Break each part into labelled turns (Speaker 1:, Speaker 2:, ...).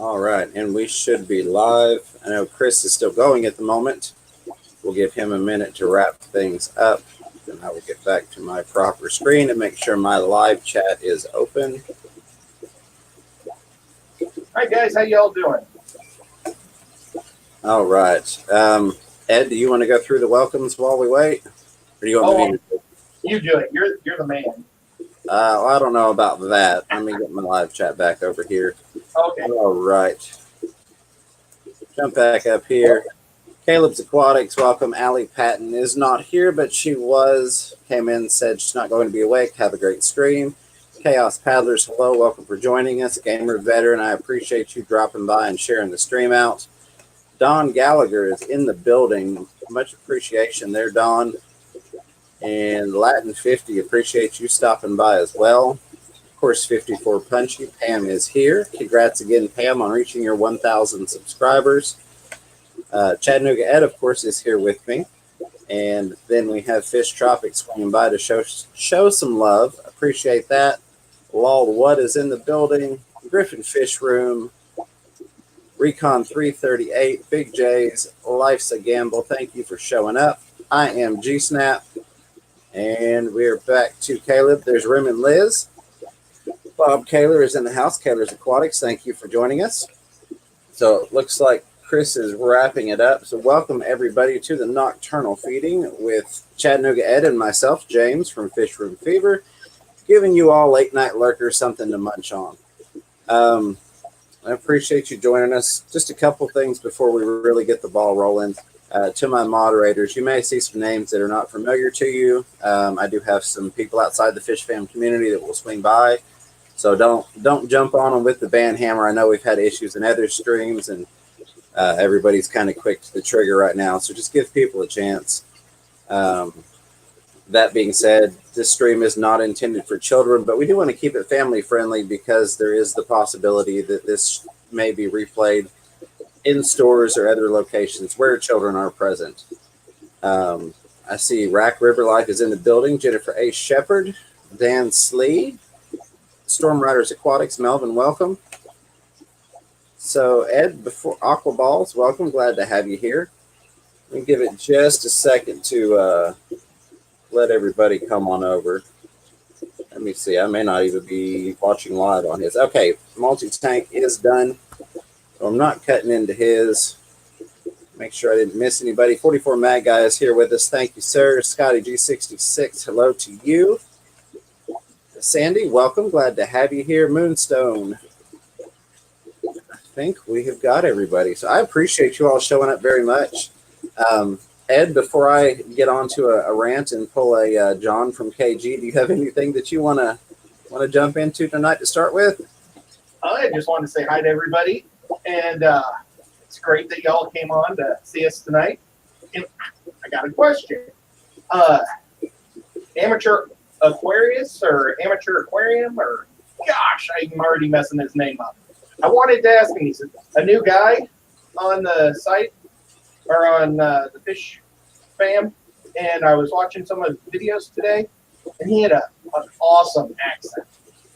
Speaker 1: All right, and we should be live. I know Chris is still going at the moment. We'll give him a minute to wrap things up. Then I will get back to my proper screen and make sure my live chat is open.
Speaker 2: Hi guys, how y'all doing?
Speaker 1: All right. Ed, do you want to go through the welcomes while we wait? Or do you want me to?
Speaker 2: You do it. You're the man.
Speaker 1: Well, I don't know about that. Let me get my live chat back over here.
Speaker 2: Okay.
Speaker 1: All right. Jump back up here. Caleb's Aquatics, welcome. Allie Patton is not here, but she came in, said she's not going to be awake. Have a great stream. Chaos Paddlers, hello. Welcome for joining us. Gamer Veteran, I appreciate you dropping by and sharing the stream out. Don Gallagher is in the building. Much appreciation there, Don. And Latin 50, appreciate you stopping by as well. Of course, 54 Punchy, Pam is here. Congrats again, Pam, on reaching your 1,000 subscribers. Chattanooga Ed, of course, is here with me. And then we have Fish Tropics swinging by to show some love. Appreciate that. Lal What is in the building. Griffin Fish Room. Recon 338. Big J's. Life's a Gamble. Thank you for showing up. I am G-Snap. And we're back to Caleb. There's Rim and Liz. Bob Kaler is in the house. Kaler's Aquatics. Thank you for joining us. So it looks like Chris is wrapping it up. So welcome everybody to the Nocturnal Feeding with Chattanooga Ed and myself, James from Fish Room Fever, giving you all late night lurkers something to munch on. I appreciate you joining us. Just a couple things before we really get the ball rolling. To my moderators, you may see some names that are not familiar to you. I do have some people outside the Fish Fam community that will swing by. So don't jump on them with the band hammer. I know we've had issues in other streams, and everybody's kind of quick to the trigger right now. So just give people a chance. That being said, this stream is not intended for children, but we do want to keep it family friendly because there is the possibility that this may be replayed in stores or other locations where children are present. I see Rack River Life is in the building. Jennifer A. Shepard, Dan Slee, Storm Riders Aquatics, Melvin, welcome. So Ed, before Aqua Balls, welcome. Glad to have you here. Let me give it just a second to let everybody come on over. Let me see. I may not even be watching live on his. Okay, multi-tank is done. So I'm not cutting into his. Make sure I didn't miss anybody. 44 Mad Guy is here with us. Thank you, sir. Scotty G66, hello to you. Sandy, welcome. Glad to have you here. Moonstone. I think we have got everybody. So I appreciate you all showing up very much. Ed, before I get on to a rant and pull a John from KG, do you have anything that you want to jump into tonight to start with?
Speaker 2: I just wanted to say hi to everybody. And it's great that y'all came on to see us tonight. And I got a question. Amateur Aquarius or Amateur Aquarium or gosh, I'm already messing his name up. I wanted to ask him, he's a new guy on the site or on the Fish Fam, and I was watching some of his videos today, and he had an awesome accent.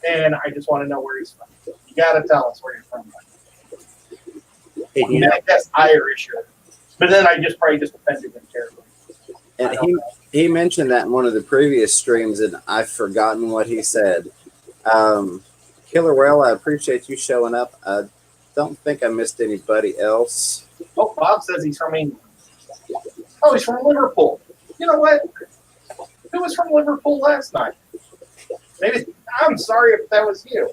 Speaker 2: And I just want to know where he's from. You got to tell us where you're from. I guess Irish, but then I probably just offended him terribly.
Speaker 1: And he mentioned that in one of the previous streams, and I've forgotten what he said. Killer Whale, I appreciate you showing up. I don't think I missed anybody else.
Speaker 2: Oh, Bob says he's from England. Oh, he's from Liverpool. You know what? Who was from Liverpool last night? Maybe I'm sorry if that was you.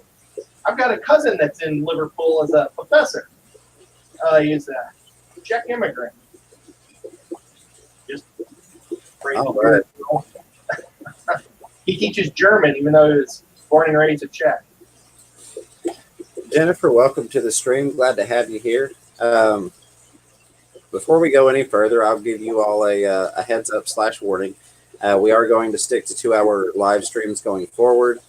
Speaker 2: I've got a cousin that's in Liverpool as a professor. He's a Czech immigrant. Just crazy.
Speaker 1: Oh, right.
Speaker 2: He teaches German, even though he was born and raised a Czech.
Speaker 1: Jennifer, welcome to the stream. Glad to have you here. Before we go any further, I'll give you all a heads up / warning. We are going to stick to 2-hour live streams going forward.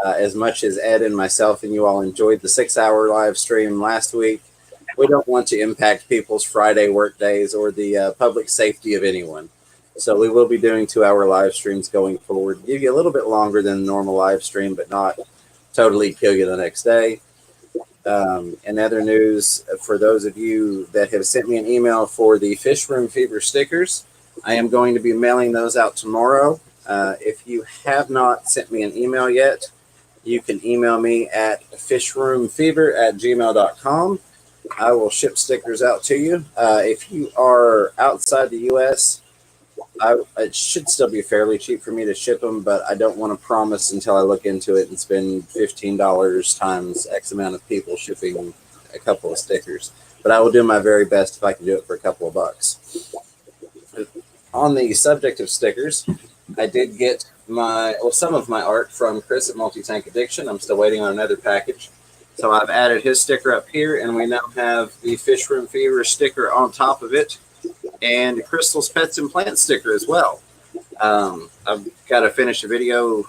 Speaker 1: As much as Ed and myself and you all enjoyed the 6-hour live stream last week, we don't want to impact people's Friday work days or the public safety of anyone. So we will be doing 2-hour live streams going forward. Give you a little bit longer than the normal live stream, but not totally kill you the next day. In other news, for those of you that have sent me an email for the Fish Room Fever stickers, I am going to be mailing those out tomorrow. If you have not sent me an email yet, you can email me at fishroomfever@gmail.com. I will ship stickers out to you. If you are outside the U.S., it should still be fairly cheap for me to ship them, but I don't want to promise until I look into it and spend $15 times X amount of people shipping a couple of stickers. But I will do my very best if I can do it for a couple of bucks. On the subject of stickers, I did get some of my art from Chris at Multi-Tank Addiction. I'm still waiting on another package. So I've added his sticker up here, and we now have the Fish Room Fever sticker on top of it, and Crystal's Pets and Plants sticker as well. I've got to finish a video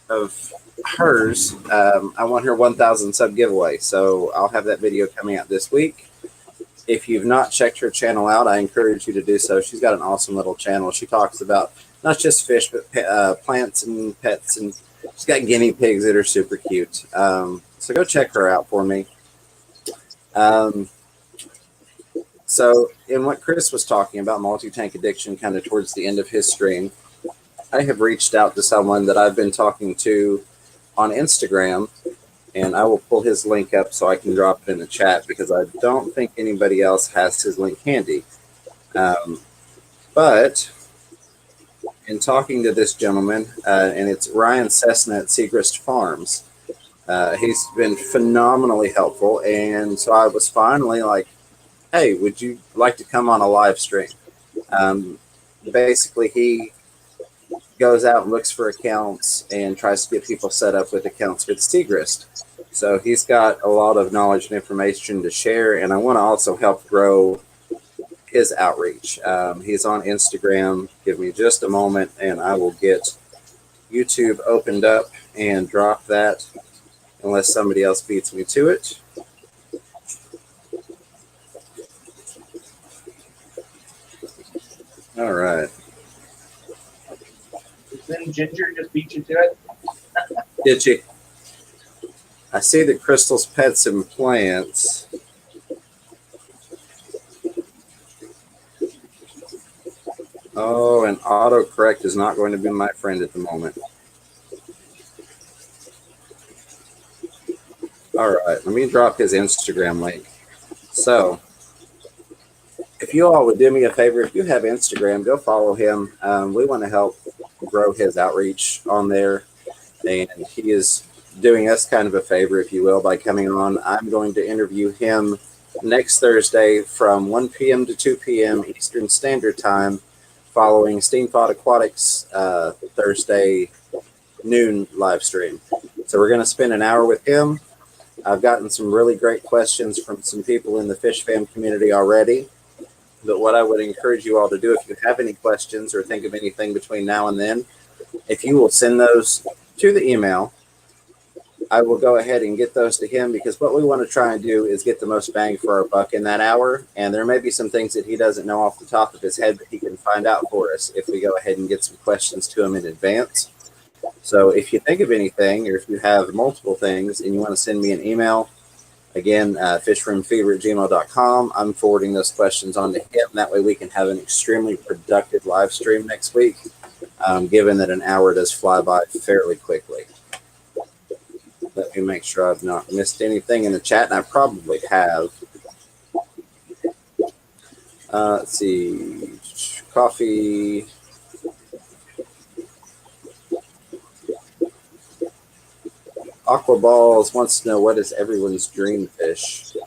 Speaker 1: of hers. I want her 1,000 sub giveaway, so I'll have that video coming out this week. If you've not checked her channel out, I encourage you to do so. She's got an awesome little channel. She talks about not just fish, but plants and pets, and she's got guinea pigs that are super cute. So go check her out for me. So in what Chris was talking about, multi-tank addiction, kind of towards the end of his stream, I have reached out to someone that I've been talking to on Instagram, and I will pull his link up so I can drop it in the chat because I don't think anybody else has his link handy. But in talking to this gentleman, and it's Ryan Cessna at Segrist Farms, he's been phenomenally helpful. And so I was finally like, hey, would you like to come on a live stream? Basically, he goes out and looks for accounts and tries to get people set up with accounts with Segrist. So he's got a lot of knowledge and information to share, and I want to also help grow his outreach. He's on Instagram. Give me just a moment, and I will get YouTube opened up and drop that unless somebody else beats me to it. All right.
Speaker 2: Then Ginger just beat you to it.
Speaker 1: Did she? I see the Crystal's Pets and Plants. Oh, and autocorrect is not going to be my friend at the moment. All right, let me drop his Instagram link. So, if you all would do me a favor, if you have Instagram, go follow him. We want to help grow his outreach on there, and he is doing us kind of a favor, if you will, by coming on. I'm going to interview him next Thursday from 1 p.m. to 2 p.m. Eastern Standard Time, following Steamthought Aquatics Thursday noon live stream. So we're going to spend an hour with him. I've gotten some really great questions from some people in the fish fam community already. But what I would encourage you all to do, if you have any questions or think of anything between now and then, if you will send those to the email, I will go ahead and get those to him, because what we want to try and do is get the most bang for our buck in that hour. And there may be some things that he doesn't know off the top of his head that he can find out for us if we go ahead and get some questions to him in advance. So if you think of anything, or if you have multiple things and you want to send me an email, again, fishroomfever@gmail.com. I'm forwarding those questions on to him. That way we can have an extremely productive live stream next week, given that an hour does fly by fairly quickly. Let me make sure I've not missed anything in the chat, and I probably have. Let's see. Coffee. Aqua Balls wants to know, what is everyone's dream fish?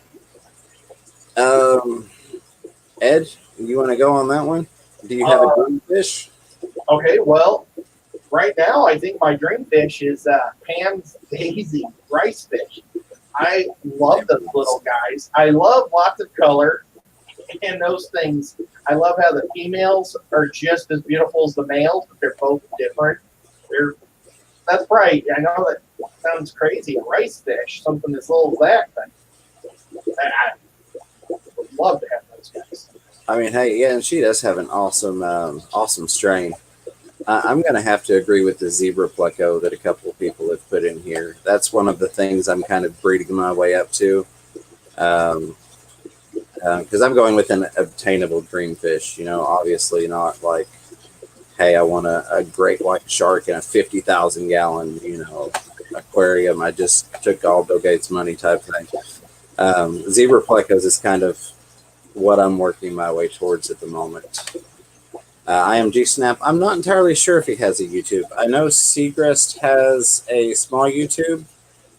Speaker 1: Ed, you want to go on that one? Do you have a dream fish?
Speaker 2: Okay, well, right now I think my dream fish is Pam's Daisy rice fish. I love those little guys. I love lots of color and those things. I love how the females are just as beautiful as the males, but they're both different. That's right. I know that sounds crazy. A rice fish, something as little as that, but I would love to have those guys.
Speaker 1: I mean, hey, yeah, and she does have an awesome, awesome strain. I'm going to have to agree with the zebra pleco that a couple of people have put in here. That's one of the things I'm kind of breeding my way up to. Because I'm going with an obtainable dream fish, obviously not like, hey, I want a great white shark in a 50,000 gallon, aquarium. I just took all Bill Gates' money type thing. Zebra plecos is kind of what I'm working my way towards at the moment. IMG Snap, I'm not entirely sure if he has a YouTube. I know Seagrist has a small YouTube.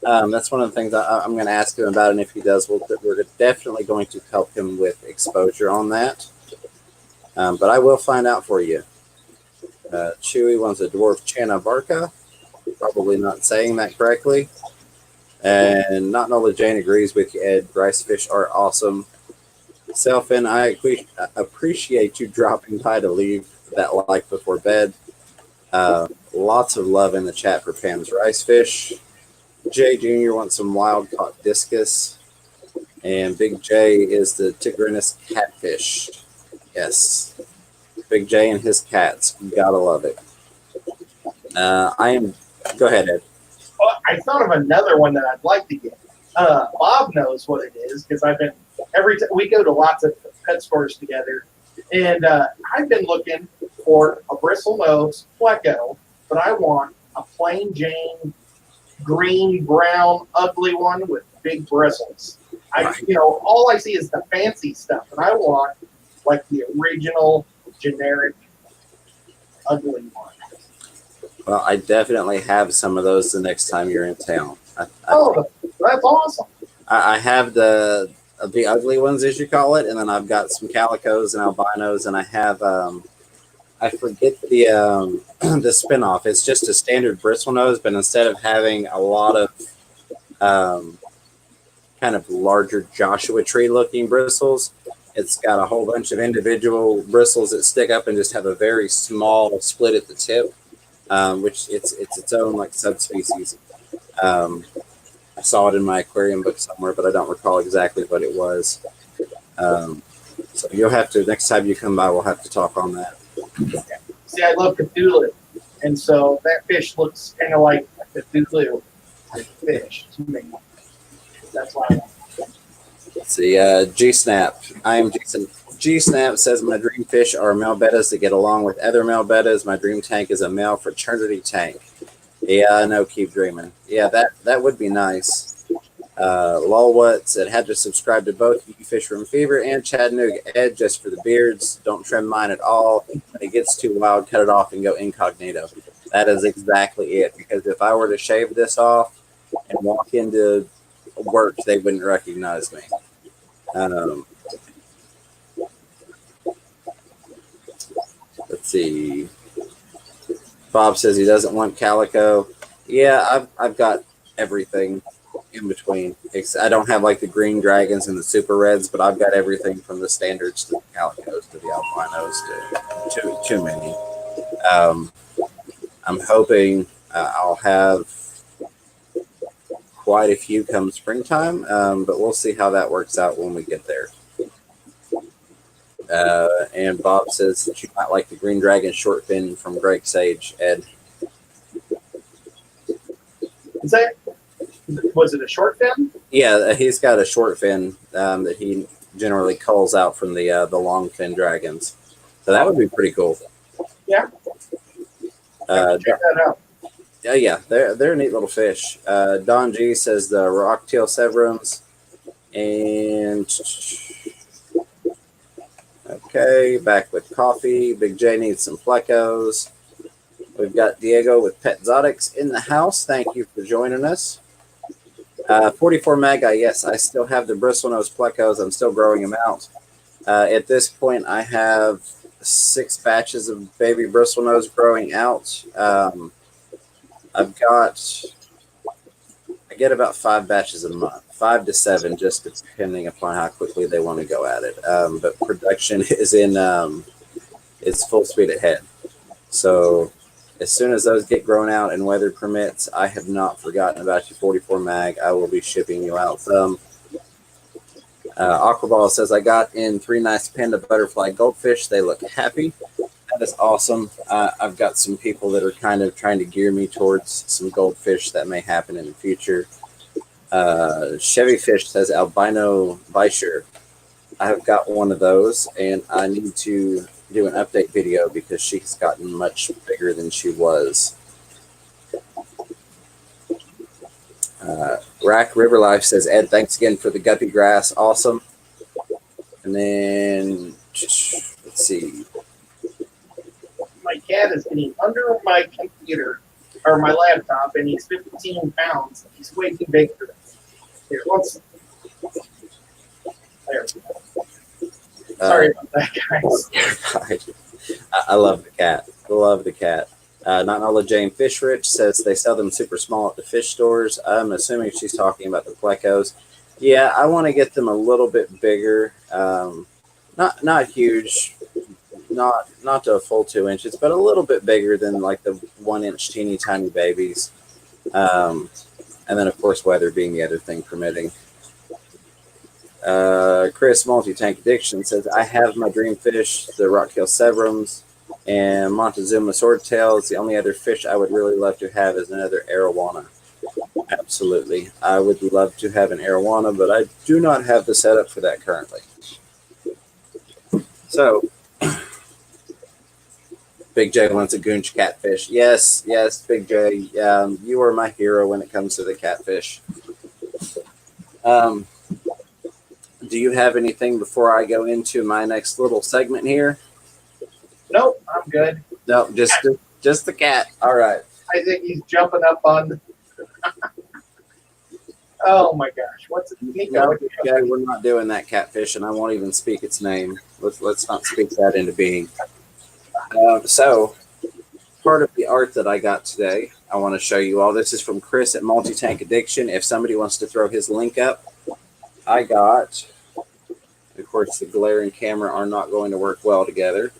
Speaker 1: That's one of the things I'm going to ask him about, and if he does, we're definitely going to help him with exposure on that. But I will find out for you. Chewy wants a dwarf Chanabarca. Probably not saying that correctly. And Not Nola Jane agrees with you, Ed. Rice fish are awesome. Selfin, I appreciate you dropping by to leave that like before bed. Lots of love in the chat for Pam's rice fish. Jay Jr. wants some wild caught discus. And Big J is the Tigrinus catfish. Yes. Big J and his cats. You gotta love it. Go ahead, Ed.
Speaker 2: Oh, I thought of another one that I'd like to get. Bob knows what it is because we go to lots of pet stores together, and I've been looking for a bristlenose pleco, but I want a plain Jane, green, brown, ugly one with big bristles. All I see is the fancy stuff, and I want like the original, generic, ugly one.
Speaker 1: Well, I definitely have some of those the next time you're in town.
Speaker 2: That's awesome.
Speaker 1: I have the ugly ones, as you call it, and then I've got some calicos and albinos, and I have I forget the the spinoff. It's just a standard bristle nose, but instead of having a lot of kind of larger Joshua tree looking bristles, it's got a whole bunch of individual bristles that stick up and just have a very small split at the tip, which it's its own like subspecies. I saw it in my aquarium book somewhere, but I don't recall exactly what it was. So you'll have to, next time you come by, we'll have to talk on that.
Speaker 2: See, I love Cthulhu, and so that fish looks kind of like a Cthulhu fish to me. That's why I want it.
Speaker 1: Let's see, G-Snap. I am Jason. G-Snap says, my dream fish are male bettas that get along with other male bettas. My dream tank is a male fraternity tank. Yeah, I know, keep dreaming. Yeah, that would be nice. Lolwut said, had to subscribe to both you Fish Room Fever and Chattanooga Ed just for the beards. Don't trim mine at all. When it gets too wild, cut it off and go incognito. That is exactly it. Because if I were to shave this off and walk into work, they wouldn't recognize me. Let's see. Bob says he doesn't want calico. Yeah, I've got everything in between. I don't have like the green dragons and the super reds, but I've got everything from the standards to the calicos to the albinos to too many. I'm hoping I'll have quite a few come springtime, but we'll see how that works out when we get there. And Bob says that you might like the green dragon short fin from Greg Sage, Ed.
Speaker 2: Was it a short fin?
Speaker 1: Yeah, he's got a short fin that he generally culls out from the long fin dragons. So that would be pretty cool.
Speaker 2: Yeah. Check that out.
Speaker 1: Yeah, they're a neat little fish. Don G says the rocktail severums. And okay, back with coffee. Big J needs some plecos. We've got Diego with Pet Exotics in the house. Thank you for joining us. 44 Mega, yes, I still have the bristlenose plecos. I'm still growing them out. At this point, I have 6 batches of baby bristlenose growing out. I get about 5 batches a month, 5 to 7, just depending upon how quickly they want to go at it. But production is in it's full speed ahead. So as soon as those get grown out and weather permits, I have not forgotten about you, 44 Mag. I will be shipping you out some. Aquaball says, I got in 3 nice panda butterfly goldfish. They look happy. That is awesome. I've got some people that are kind of trying to gear me towards some goldfish that may happen in the future. Chevy Fish says albino bisher. I have got one of those, and I need to do an update video because she's gotten much bigger than she was. Rack River Life says, Ed, thanks again for the guppy grass. Awesome. And then, let's see.
Speaker 2: My cat is getting under my computer or my laptop, and he's 15 pounds. He's way too big for this. Here, there we go. Sorry about that, guys.
Speaker 1: I love the cat. I love the cat. Not Jane Fishrich says they sell them super small at the fish stores. I'm assuming she's talking about the plecos. Yeah, I want to get them a little bit bigger. Not huge, not to a full 2 inches, but a little bit bigger than like the 1 inch teeny tiny babies. And then of course weather being the other thing permitting. Chris Multi-Tank Addiction says, I have my dream fish, the Rockhill Severums and Montezuma Swordtails. The only other fish I would really love to have is another arowana. Absolutely. I would love to have an arowana, but I do not have the setup for that currently. So, Big J wants a goonch catfish. Yes, Big J. You are my hero when it comes to the catfish. Do you have anything before I go into my next little segment here?
Speaker 2: Nope, I'm good.
Speaker 1: No, just the cat. All right.
Speaker 2: I think he's jumping up on. Oh my gosh, what's it?
Speaker 1: No, okay, we're not doing that catfish, and I won't even speak its name. Let's not speak that into being. So, part of the art that I got today, I want to show you all. This is from Chris at Multi-Tank Addiction. If somebody wants to throw his link up, I got. Of course, the glare and camera are not going to work well together.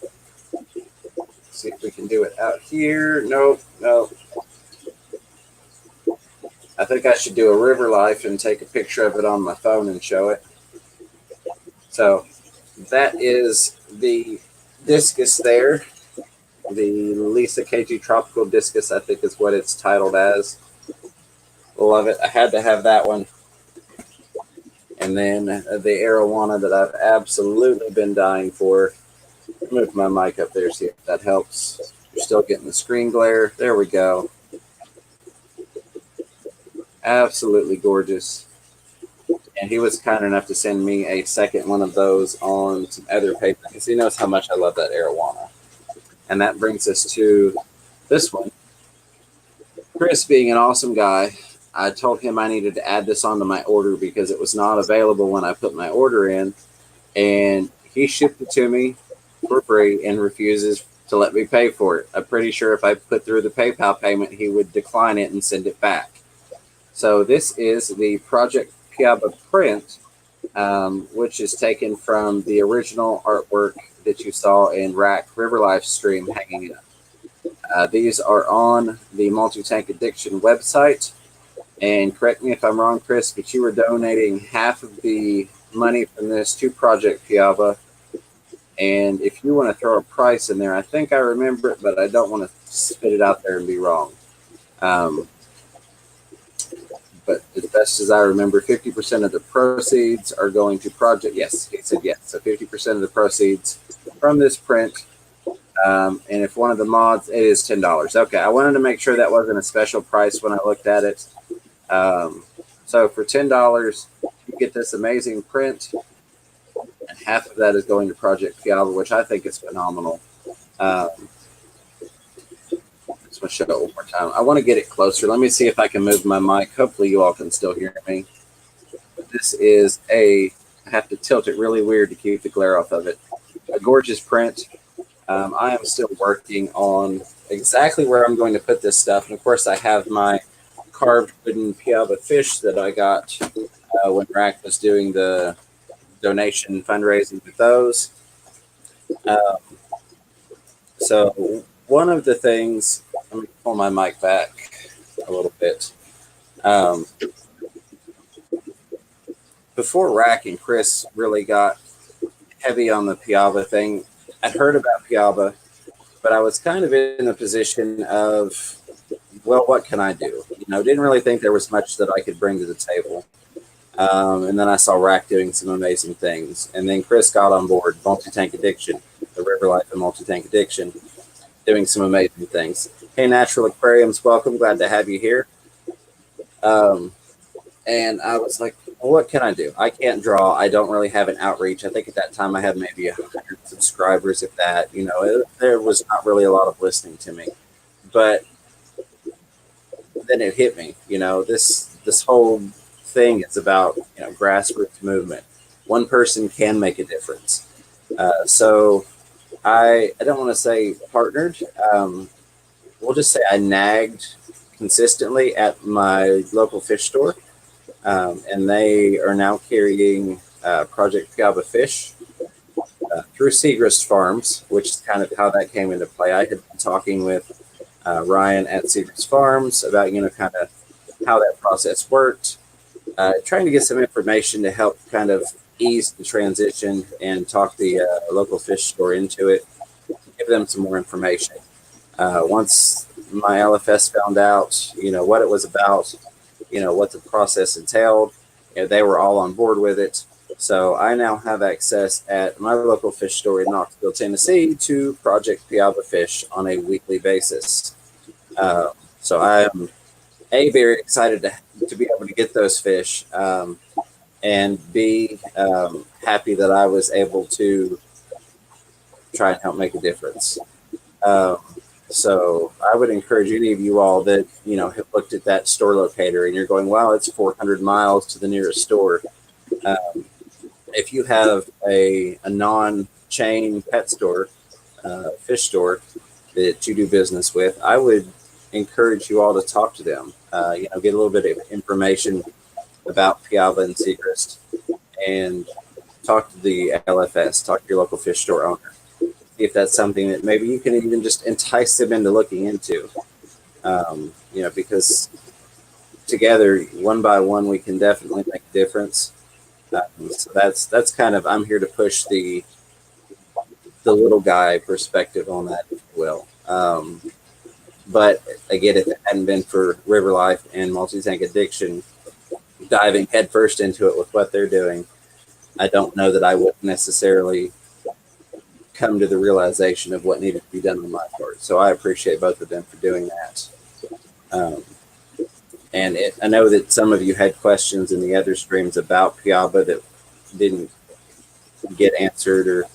Speaker 1: Let's see if we can do it out here. Nope. I think I should do a river life and take a picture of it on my phone and show it. So that is the discus there. The Lisa KG Tropical Discus, I think is what it's titled as. Love it. I had to have that one. And then the arowana that I've absolutely been dying for. Move my mic up there, see if that helps. You're still getting the screen glare. There we go. Absolutely gorgeous. And he was kind enough to send me a second one of those on some other paper because he knows how much I love that arowana. And that brings us to this one. Chris, being an awesome guy, I told him I needed to add this onto my order because it was not available when I put my order in. And he shipped it to me for free and refuses to let me pay for it. I'm pretty sure if I put through the PayPal payment, he would decline it and send it back. So this is the Project Piaba print, which is taken from the original artwork that you saw in Rack River Life stream hanging up. These are on the Multi-Tank Addiction website. And correct me if I'm wrong, Chris, but you were donating half of the money from this to Project Piaba. And if you want to throw a price in there, I think I remember it, but I don't want to spit it out there and be wrong. But as best as I remember, 50% of the proceeds are going to Project. Yes, he said yes. So 50% of the proceeds from this print. And if one of the mods, it is $10. Okay, I wanted to make sure that wasn't a special price when I looked at it. So for $10, you get this amazing print. And half of that is going to Project Piaba, which I think is phenomenal. Just want to show it one more time. I want to get it closer. Let me see if I can move my mic. Hopefully you all can still hear me. This is I have to tilt it really weird to keep the glare off of it. A gorgeous print. I am still working on exactly where I'm going to put this stuff. And of course I have my carved wooden Piaba fish that I got when Rack was doing the donation fundraising with those. So one of the things, let me pull my mic back a little bit. Before Rack and Chris really got heavy on the Piaba thing, I'd heard about Piaba but I was kind of in a position of, well, what can I do? Didn't really think there was much that I could bring to the table. And then I saw Rack doing some amazing things. And then Chris got on board, Multi Tank Addiction, the River Life and Multi Tank Addiction, doing some amazing things. Hey, Natural Aquariums, welcome. Glad to have you here. And I was like, well, what can I do? I can't draw. I don't really have an outreach. I think at that time I had maybe 100 subscribers, if that. There was not really a lot of listening to me. But then it hit me. This whole thing is about grassroots movement. One person can make a difference. So I don't want to say partnered. We'll just say I nagged consistently at my local fish store, and they are now carrying Project Piaba Fish through Segrist Farms, which is kind of how that came into play. I had been talking with Ryan at Segrist Farms about kind of how that process worked, trying to get some information to help kind of ease the transition and talk the local fish store into it, give them some more information. Once my LFS found out, what it was about, what the process entailed, they were all on board with it. So I now have access at my local fish store in Knoxville, Tennessee, to Project Piaba Fish on a weekly basis. So I'm very excited to be able to get those fish, and be happy that I was able to try and help make a difference. So I would encourage any of you all that have looked at that store locator and you're going, wow, it's 400 miles to the nearest store. If you have a non-chain pet store, fish store that you do business with, I would encourage you all to talk to them. Get a little bit of information about Piaba and Segrist, and talk to the LFS, talk to your local fish store owner. See if that's something that maybe you can even just entice them into looking into. Because together, one by one, we can definitely make a difference. So that's kind of, I'm here to push the little guy perspective on that, if you will. But again, if it hadn't been for River Life and Multi Tank Addiction diving headfirst into it with what they're doing, I don't know that I would necessarily come to the realization of what needed to be done on my part. So I appreciate both of them for doing that. I know that some of you had questions in the other streams about Piaba that didn't get answered or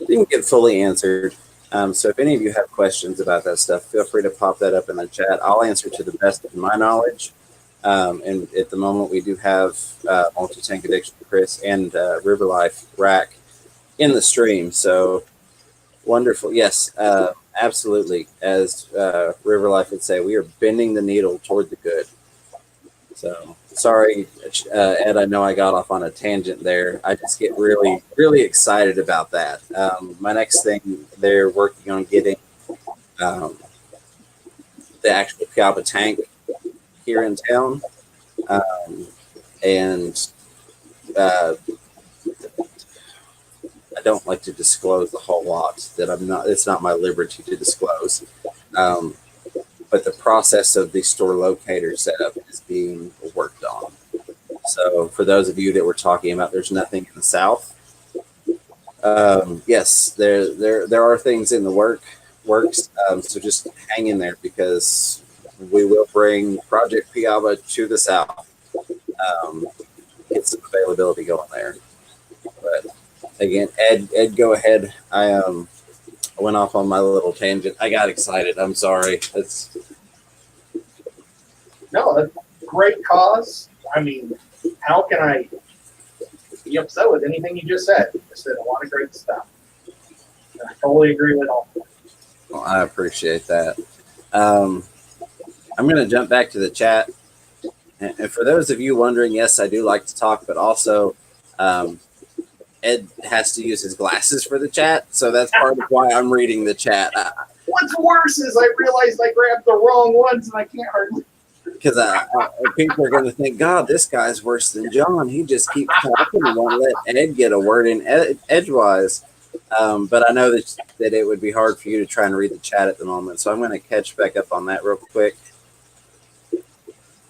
Speaker 1: didn't get fully answered. So if any of you have questions about that stuff, feel free to pop that up in the chat. I'll answer to the best of my knowledge. And at the moment, we do have Multi Tank Addiction Chris and River Life Rack in the stream. So wonderful. Yes, absolutely. As River Life would say, we are bending the needle toward the good. So sorry, Ed, I know I got off on a tangent there. I just get really, really excited about that. My next thing, they're working on getting the actual Piaba tank here in town. And I don't like to disclose a whole lot that it's not my liberty to disclose. But the process of the store locator setup is being worked on. So for those of you that were talking about, there's nothing in the South. Yes, there are things in the works. So just hang in there, because we will bring Project Piaba to the South. Get some availability going there. But again, Ed, go ahead. I went off on my little tangent. I got excited. I'm sorry.
Speaker 2: No, a great cause. I mean, how can I be upset with anything you just said? You said a lot of great stuff. And I totally agree with all.
Speaker 1: Well, I appreciate that. I'm going to jump back to the chat. And for those of you wondering, yes, I do like to talk, but also Ed has to use his glasses for the chat. So that's part of why I'm reading the chat.
Speaker 2: What's worse is I realized I grabbed the wrong ones and I can't hardly.
Speaker 1: Because people are going to think, God, this guy's worse than John. He just keeps talking and won't let Ed get a word in edgewise. But I know that it would be hard for you to try and read the chat at the moment, so I'm going to catch back up on that real quick.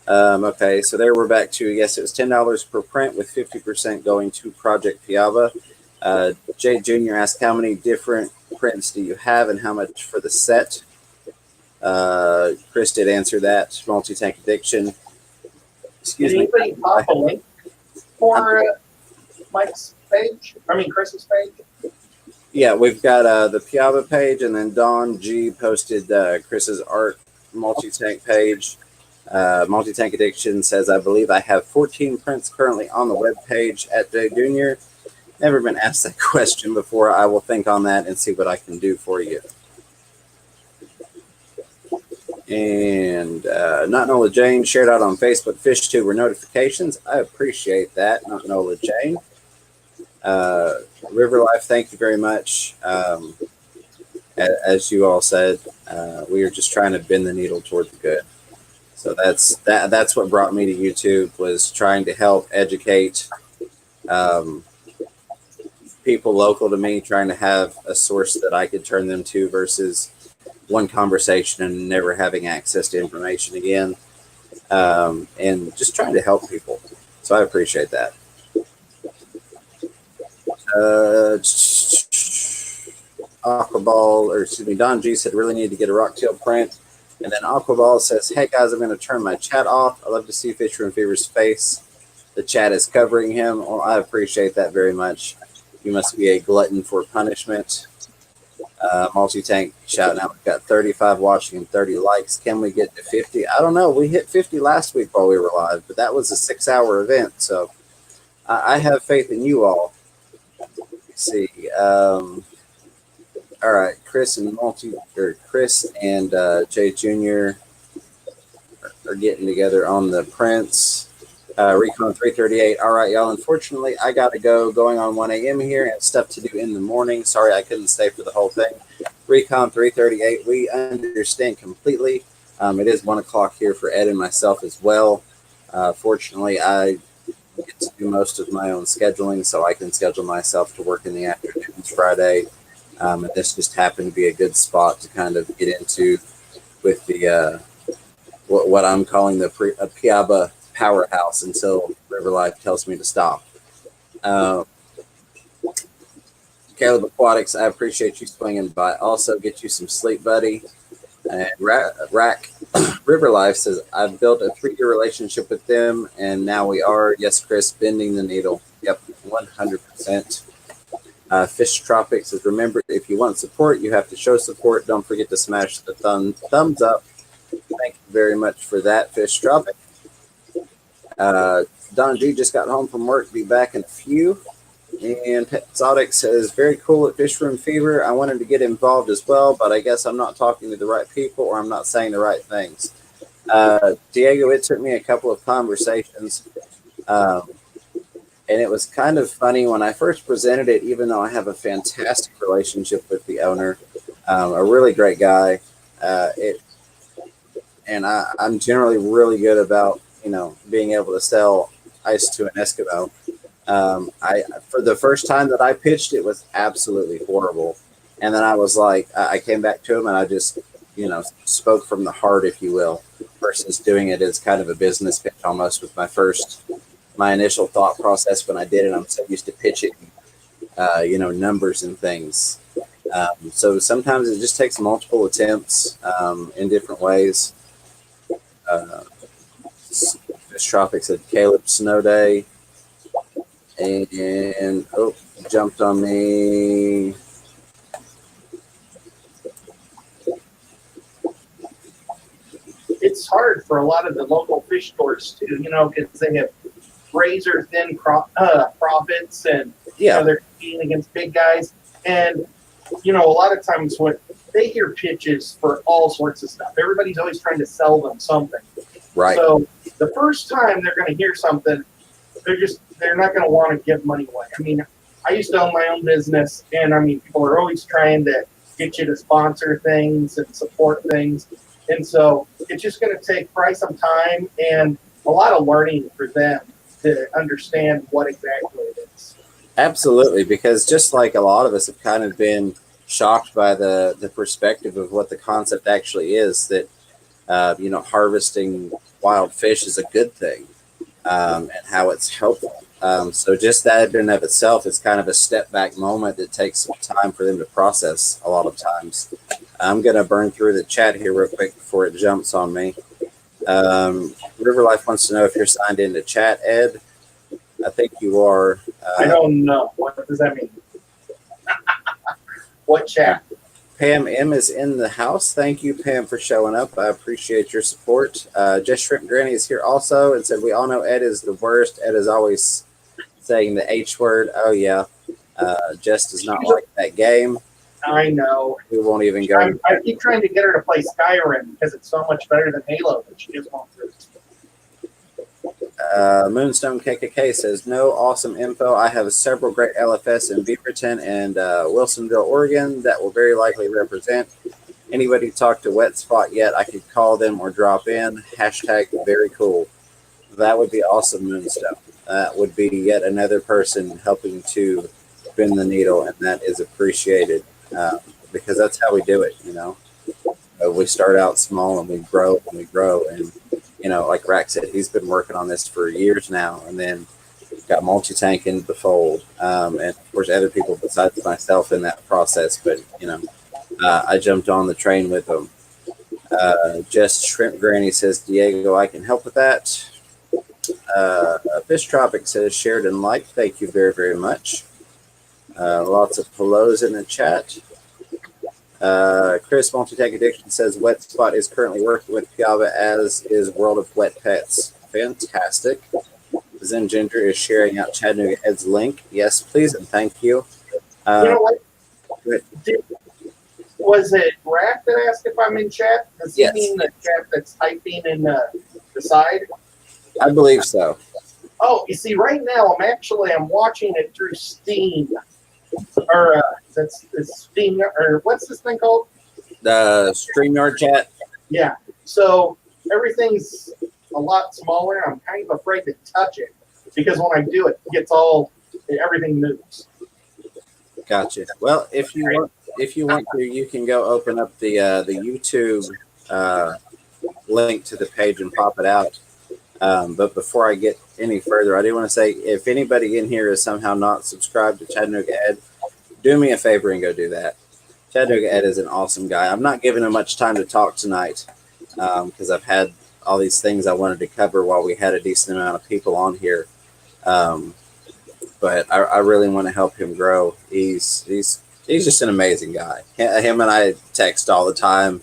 Speaker 1: Okay, so there we're back to, yes, it was $10 per print with 50% going to Project Piava. Jay Jr. asked, how many different prints do you have and how much for the set? Chris did answer that. Multi-Tank Addiction. Excuse me.
Speaker 2: Anybody pop a link for Mike's page? I mean, Chris's page?
Speaker 1: Yeah, we've got the Piava page, and then Don G posted Chris's art multi-tank page. Multi-Tank Addiction says, I believe I have 14 prints currently on the web page at Jay Jr. Never been asked that question before. I will think on that and see what I can do for you. And Not Nola Jane shared out on Facebook fish tuber notifications. I appreciate that, Not Nola Jane. River Life, thank you very much. As you all said, we are just trying to bend the needle toward the good. So that's what brought me to YouTube, was trying to help educate people local to me, trying to have a source that I could turn them to versus one conversation and never having access to information again, and just trying to help people. So I appreciate that. Aquaball, or excuse me, Don G said, really need to get a rocktail print. And then Aquaball says, hey guys, I'm going to turn my chat off. I love to see Fisher Fever's face. The chat is covering him. Well, I appreciate that very much. You must be a glutton for punishment. Multi-Tank shouting out, we've got 35 watching and 30 likes. Can we get to 50? I don't know. We hit 50 last week while we were live, but that was a 6-hour event. So I have faith in you all. Let's see. All right, Chris and Jay Jr. are getting together on the prints. Recon 338. All right, y'all. Unfortunately, I got to go. Going on 1 a.m. here and stuff to do in the morning. Sorry, I couldn't stay for the whole thing. Recon 338. We understand completely. It is 1 o'clock here for Ed and myself as well. Fortunately, I get to do most of my own scheduling, so I can schedule myself to work in the afternoons Friday. And this just happened to be a good spot to kind of get into with the what I'm calling the Piaba powerhouse until River Life tells me to stop. Caleb Aquatics, I appreciate you swinging by. Also, get you some sleep, buddy. And Rack River Life says, I've built a 3-year relationship with them, and now we are, yes, Chris, bending the needle. Yep, 100%. Fish Tropics says, remember, if you want support, you have to show support. Don't forget to smash the thumbs up. Thank you very much for that, Fish Tropic. Don G just got home from work. Be back in a few. And Petzotic says, very cool at Fish Room Fever. I wanted to get involved as well, but I guess I'm not talking to the right people or I'm not saying the right things. Diego, it took me a couple of conversations. And it was kind of funny when I first presented it, even though I have a fantastic relationship with the owner, a really great guy. I'm generally really good about, being able to sell ice to an Eskimo. For the first time that I pitched, it was absolutely horrible. And then I was like, I came back to him and I just, spoke from the heart, if you will, versus doing it as kind of a business pitch almost with my initial thought process when I did it. I'm so used to pitching, numbers and things. So sometimes it just takes multiple attempts in different ways. Fish Tropics said Caleb Snow Day. And jumped on me.
Speaker 2: It's hard for a lot of the local fish stores too, because they have razor thin profits, and they're competing against big guys. And a lot of times when they hear pitches for all sorts of stuff, everybody's always trying to sell them something.
Speaker 1: Right.
Speaker 2: So the first time they're going to hear something, they're not going to want to give money away. I mean, I used to own my own business, and people are always trying to get you to sponsor things and support things. And so it's just going to take probably some time and a lot of learning for them to understand what exactly it is.
Speaker 1: Absolutely, because just like a lot of us have kind of been shocked by the perspective of what the concept actually is, that harvesting wild fish is a good thing, and how it's helpful. So just that in and of itself is kind of a step back moment that takes some time for them to process a lot of times. I'm going to burn through the chat here real quick before it jumps on me. River Life wants to know if you're signed into chat, Ed. I think you are.
Speaker 2: I don't know. What does that mean? What chat?
Speaker 1: Pam M is in the house. Thank you, Pam, for showing up. I appreciate your support. Just Shrimp Granny is here also and said, we all know Ed is the worst. Ed is always saying the H word. Oh, yeah. Jess does not like that game.
Speaker 2: I know.
Speaker 1: We won't even go.
Speaker 2: I keep trying to get her to play Skyrim because it's so much better than Halo, but she just won't do it.
Speaker 1: Moonstone KKK says, no awesome info. I have several great LFS in Beaverton and Wilsonville, Oregon that will very likely represent. Anybody talk to Wet Spot yet? I could call them or drop in. Hashtag very cool. That would be awesome, Moonstone. That would be yet another person helping to spin the needle, and that is appreciated because that's how we do it, we start out small and we grow and we grow. And, like Rack said, he's been working on this for years now, and then got multi-tank into the fold. And of course, other people besides myself in that process. But, I jumped on the train with them. Just Shrimp Granny says, Diego, I can help with that. Fish Tropic says, shared and liked. Thank you very, very much. Lots of hellos in the chat. Chris Multi-Tech Addiction says Wet Spot is currently working with Piava, as is World of Wet Pets. Fantastic. Zen Ginger is sharing out Chattanooga Ed's link. Yes, please and thank you.
Speaker 2: You know what? Was it Rack that asked if I'm in chat? Does he mean the chat that's typing in the side?
Speaker 1: I believe so.
Speaker 2: Oh, you see, right now I'm watching it through Steam. Or that's Steam, or what's this thing called?
Speaker 1: The StreamYard chat.
Speaker 2: Yeah. So everything's a lot smaller, and I'm kind of afraid to touch it because when I do it, everything moves.
Speaker 1: Gotcha. Well, if you want to, you can go open up the YouTube link to the page and pop it out. But before I get any further, I do want to say, if anybody in here is somehow not subscribed to Chattanooga Ed, do me a favor and go do that. Chattanooga Ed is an awesome guy. I'm not giving him much time to talk tonight because I've had all these things I wanted to cover while we had a decent amount of people on here. But I really want to help him grow. He's just an amazing guy. Him and I text all the time,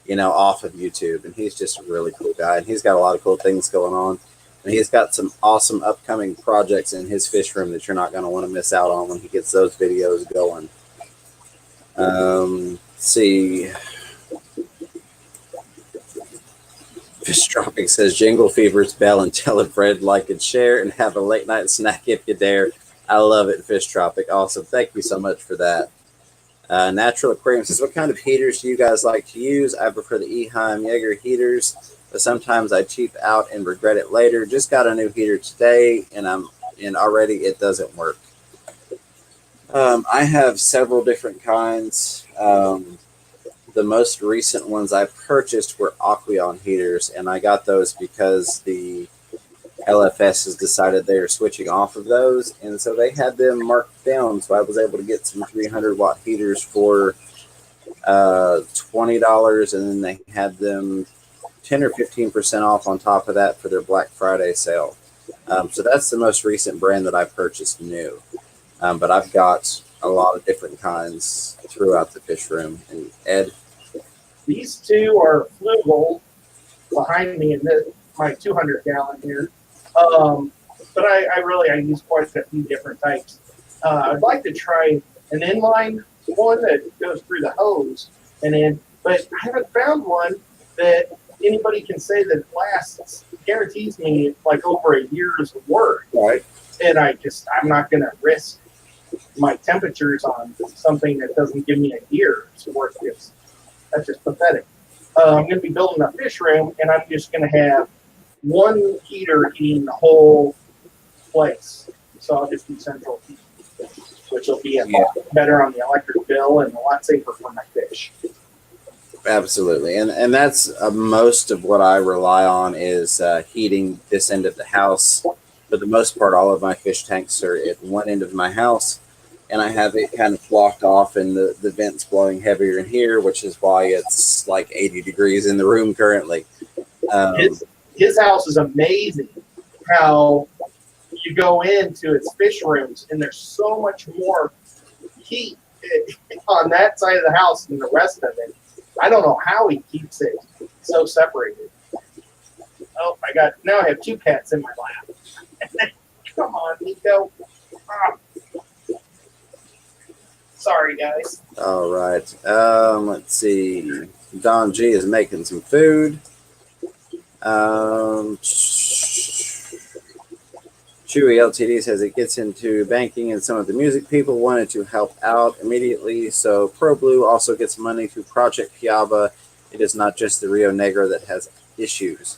Speaker 1: off of YouTube, and he's just a really cool guy. And he's got a lot of cool things going on. And he's got some awesome upcoming projects in his fish room that you're not going to want to miss out on when he gets those videos going. Let's see. Fish Dropping says, Jingle Fever's bell and tell a Fred like and share and have a late night snack if you dare. I love it, Fish Tropic. Awesome. Thank you so much for that. Natural Aquarium says, what kind of heaters do you guys like to use? I prefer the Eheim Jaeger heaters, but sometimes I cheap out and regret it later. Just got a new heater today, and already it doesn't work. I have several different kinds. The most recent ones I purchased were Aqueon heaters, and I got those because the LFS has decided they are switching off of those, and so they had them marked down, so I was able to get some 300-watt heaters for $20, and then they had them 10 or 15% off on top of that for their Black Friday sale. So that's the most recent brand that I purchased new, but I've got a lot of different kinds throughout the fish room. And Ed?
Speaker 2: These two are Flugel behind me in my 200-gallon here. But I use quite a few different types. I'd like to try an inline one that goes through the hose, but I haven't found one that anybody can say that lasts, guarantees me like over a year's work.
Speaker 1: Right.
Speaker 2: And I'm not going to risk my temperatures on something that doesn't give me a year's worth. That's just pathetic. I'm going to be building a fish room, and I'm just going to have one heater heating the whole place. So I'll just do central heat. which will be a lot better on the electric bill and a lot safer for my fish.
Speaker 1: Absolutely, and that's most of what I rely on is heating this end of the house. For the most part, all of my fish tanks are at one end of my house, and I have it kind of blocked off, and the vent's blowing heavier in here, which is why it's like 80 degrees in the room currently.
Speaker 2: His house is amazing. How you go into its fish rooms, and there's so much more heat on that side of the house than the rest of it. I don't know how he keeps it so separated. Oh, now I have two cats in my lap. Come on, Nico. Ah. Sorry, guys.
Speaker 1: All right. Let's see. Don G is making some food. Chewy LTD says it gets into banking, and some of the music people wanted to help out immediately. So Pro Blue also gets money through Project Piaba. It is not just the Rio Negro that has issues.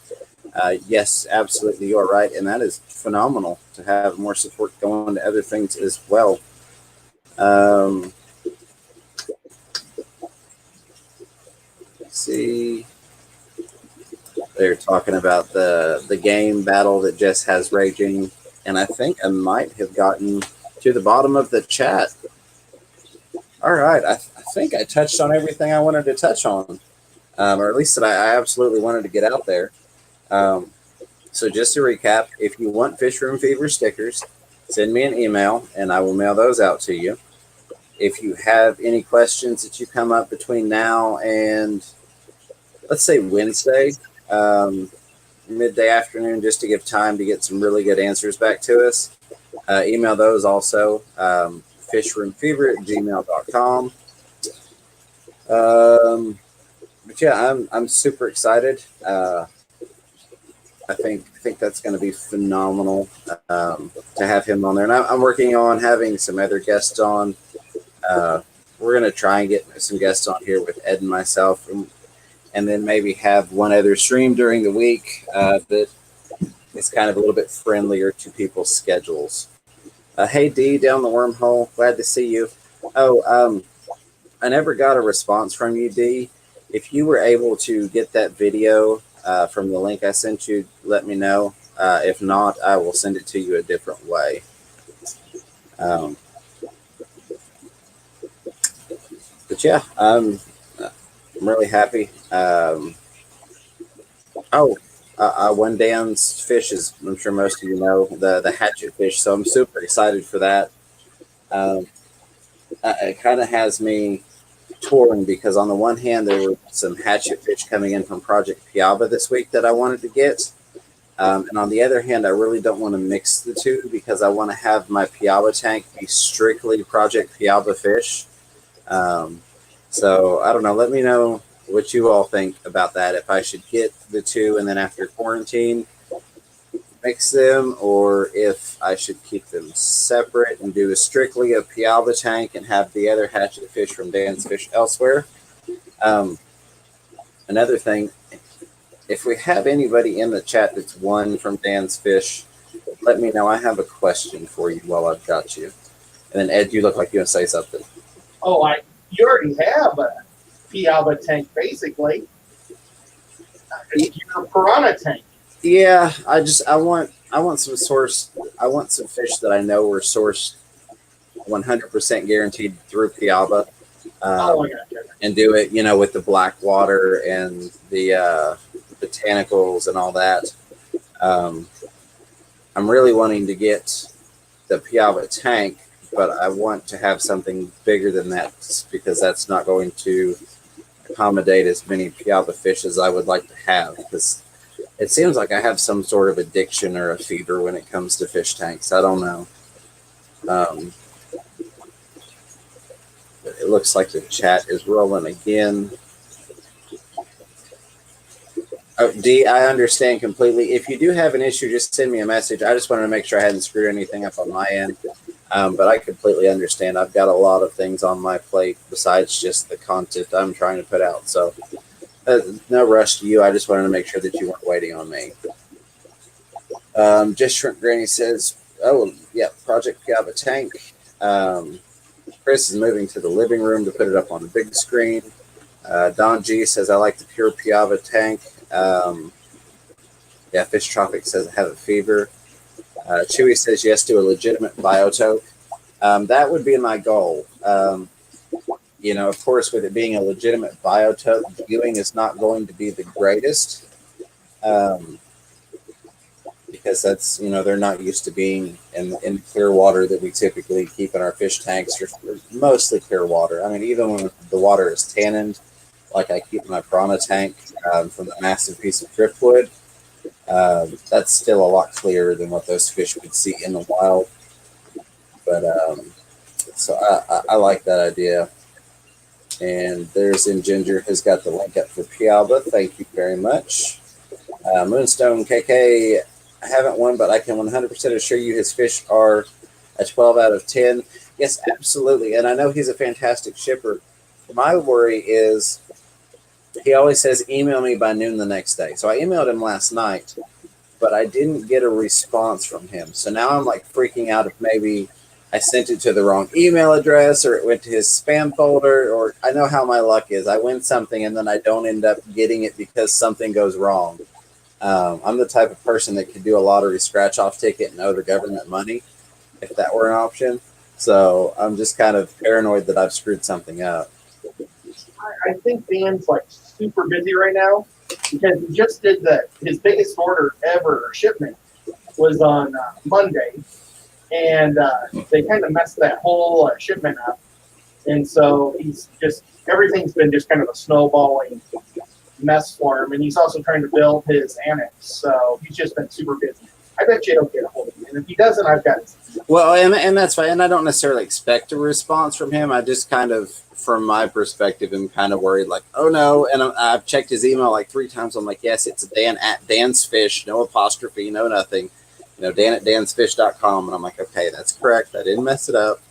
Speaker 1: Yes, absolutely, you are right, and that is phenomenal to have more support going to other things as well. Let's see. They're talking about the game battle that Jess has raging. And I think I might have gotten to the bottom of the chat. All right. I think I touched on everything I wanted to touch on, or at least that I absolutely wanted to get out there. So just to recap, if you want Fish Room Fever stickers, send me an email, and I will mail those out to you. If you have any questions that you come up between now and, let's say, Wednesday, midday afternoon, just to give time to get some really good answers back to us. Email those also, fishroomfever@gmail.com. But yeah, I'm super excited. I think that's going to be phenomenal to have him on there. And I'm working on having some other guests on. We're going to try and get some guests on here with Ed and myself, and then maybe have one other stream during the week that is kind of a little bit friendlier to people's schedules. Hey, D, down the wormhole. Glad to see you. Oh, I never got a response from you, D. If you were able to get that video from the link I sent you, let me know. If not, I will send it to you a different way. But yeah, I'm really happy. I won Dan's fish, as I'm sure most of you know, the hatchet fish. So I'm super excited for that. It kind of has me torn because on the one hand, there were some hatchet fish coming in from Project Piaba this week that I wanted to get. And on the other hand, I really don't want to mix the two because I want to have my Piaba tank be strictly Project Piaba fish. So I don't know. Let me know what you all think about that. If I should get the two and then after quarantine mix them, or if I should keep them separate and do strictly a Piaba tank and have the other hatchet fish from Dan's Fish elsewhere. Another thing, if we have anybody in the chat that's won from Dan's Fish, let me know. I have a question for you while I've got you. And then Ed, you look like you want to say something.
Speaker 2: Oh, you already have a Piaba tank, basically. Your piranha tank.
Speaker 1: Yeah, I want some fish that I know were sourced 100% guaranteed through Piaba. And do it, with the black water and the botanicals and all that. I'm really wanting to get the Piaba tank, but I want to have something bigger than that because that's not going to accommodate as many Piaba fish as I would like to have, because it seems like I have some sort of addiction or a fever when it comes to fish tanks. I don't know. It looks like the chat is rolling again. Oh, D, I understand completely. If you do have an issue, just send me a message. I just wanted to make sure I hadn't screwed anything up on my end. But I completely understand. I've got a lot of things on my plate besides just the content I'm trying to put out. So no rush to you. I just wanted to make sure that you weren't waiting on me. Just Shrimp Granny says, oh, yeah, Project Piaba tank. Chris is moving to the living room to put it up on the big screen. Don G says, I like the pure Piava tank. Yeah, Fish Tropic says, I have a fever. Chewy says, yes to a legitimate biotope. That would be my goal. Of course, with it being a legitimate biotope, viewing is not going to be the greatest. Because that's, they're not used to being in clear water that we typically keep in our fish tanks, or mostly clear water. I mean, even when the water is tanned, like I keep my piranha tank from the massive piece of driftwood, that's still a lot clearer than what those fish would see in the wild. But so I like that idea. And there's in Ginger has got the link up for Piaba. Thank you very much. Moonstone KK, I haven't won, but I can 100% assure you his fish are a 12 out of 10. Yes, absolutely. And I know he's a fantastic shipper. My worry is he always says, email me by noon the next day. So I emailed him last night, but I didn't get a response from him. So now I'm like freaking out if maybe I sent it to the wrong email address or it went to his spam folder, or I know how my luck is. I win something and then I don't end up getting it because something goes wrong. I'm the type of person that could do a lottery scratch-off ticket and owe the government money if that were an option. So I'm just kind of paranoid that I've screwed something up.
Speaker 2: I think Dan's like super busy right now because he just did his biggest order ever shipment was on Monday, and they kind of messed that whole shipment up, and so everything's been just kind of a snowballing mess for him, and he's also trying to build his annex, so he's just been super busy. I bet you he'll get a hold of me, and if he doesn't, I've got it.
Speaker 1: Well, and that's fine, and I don't necessarily expect a response from him. I just kind of, from my perspective, am kind of worried, like, oh no, and I've checked his email like 3 times. I'm like, yes, it's Dan at Dan's Fish, no apostrophe, no nothing, Dan at dansfish.com, and I'm like, okay, that's correct. I didn't mess it up.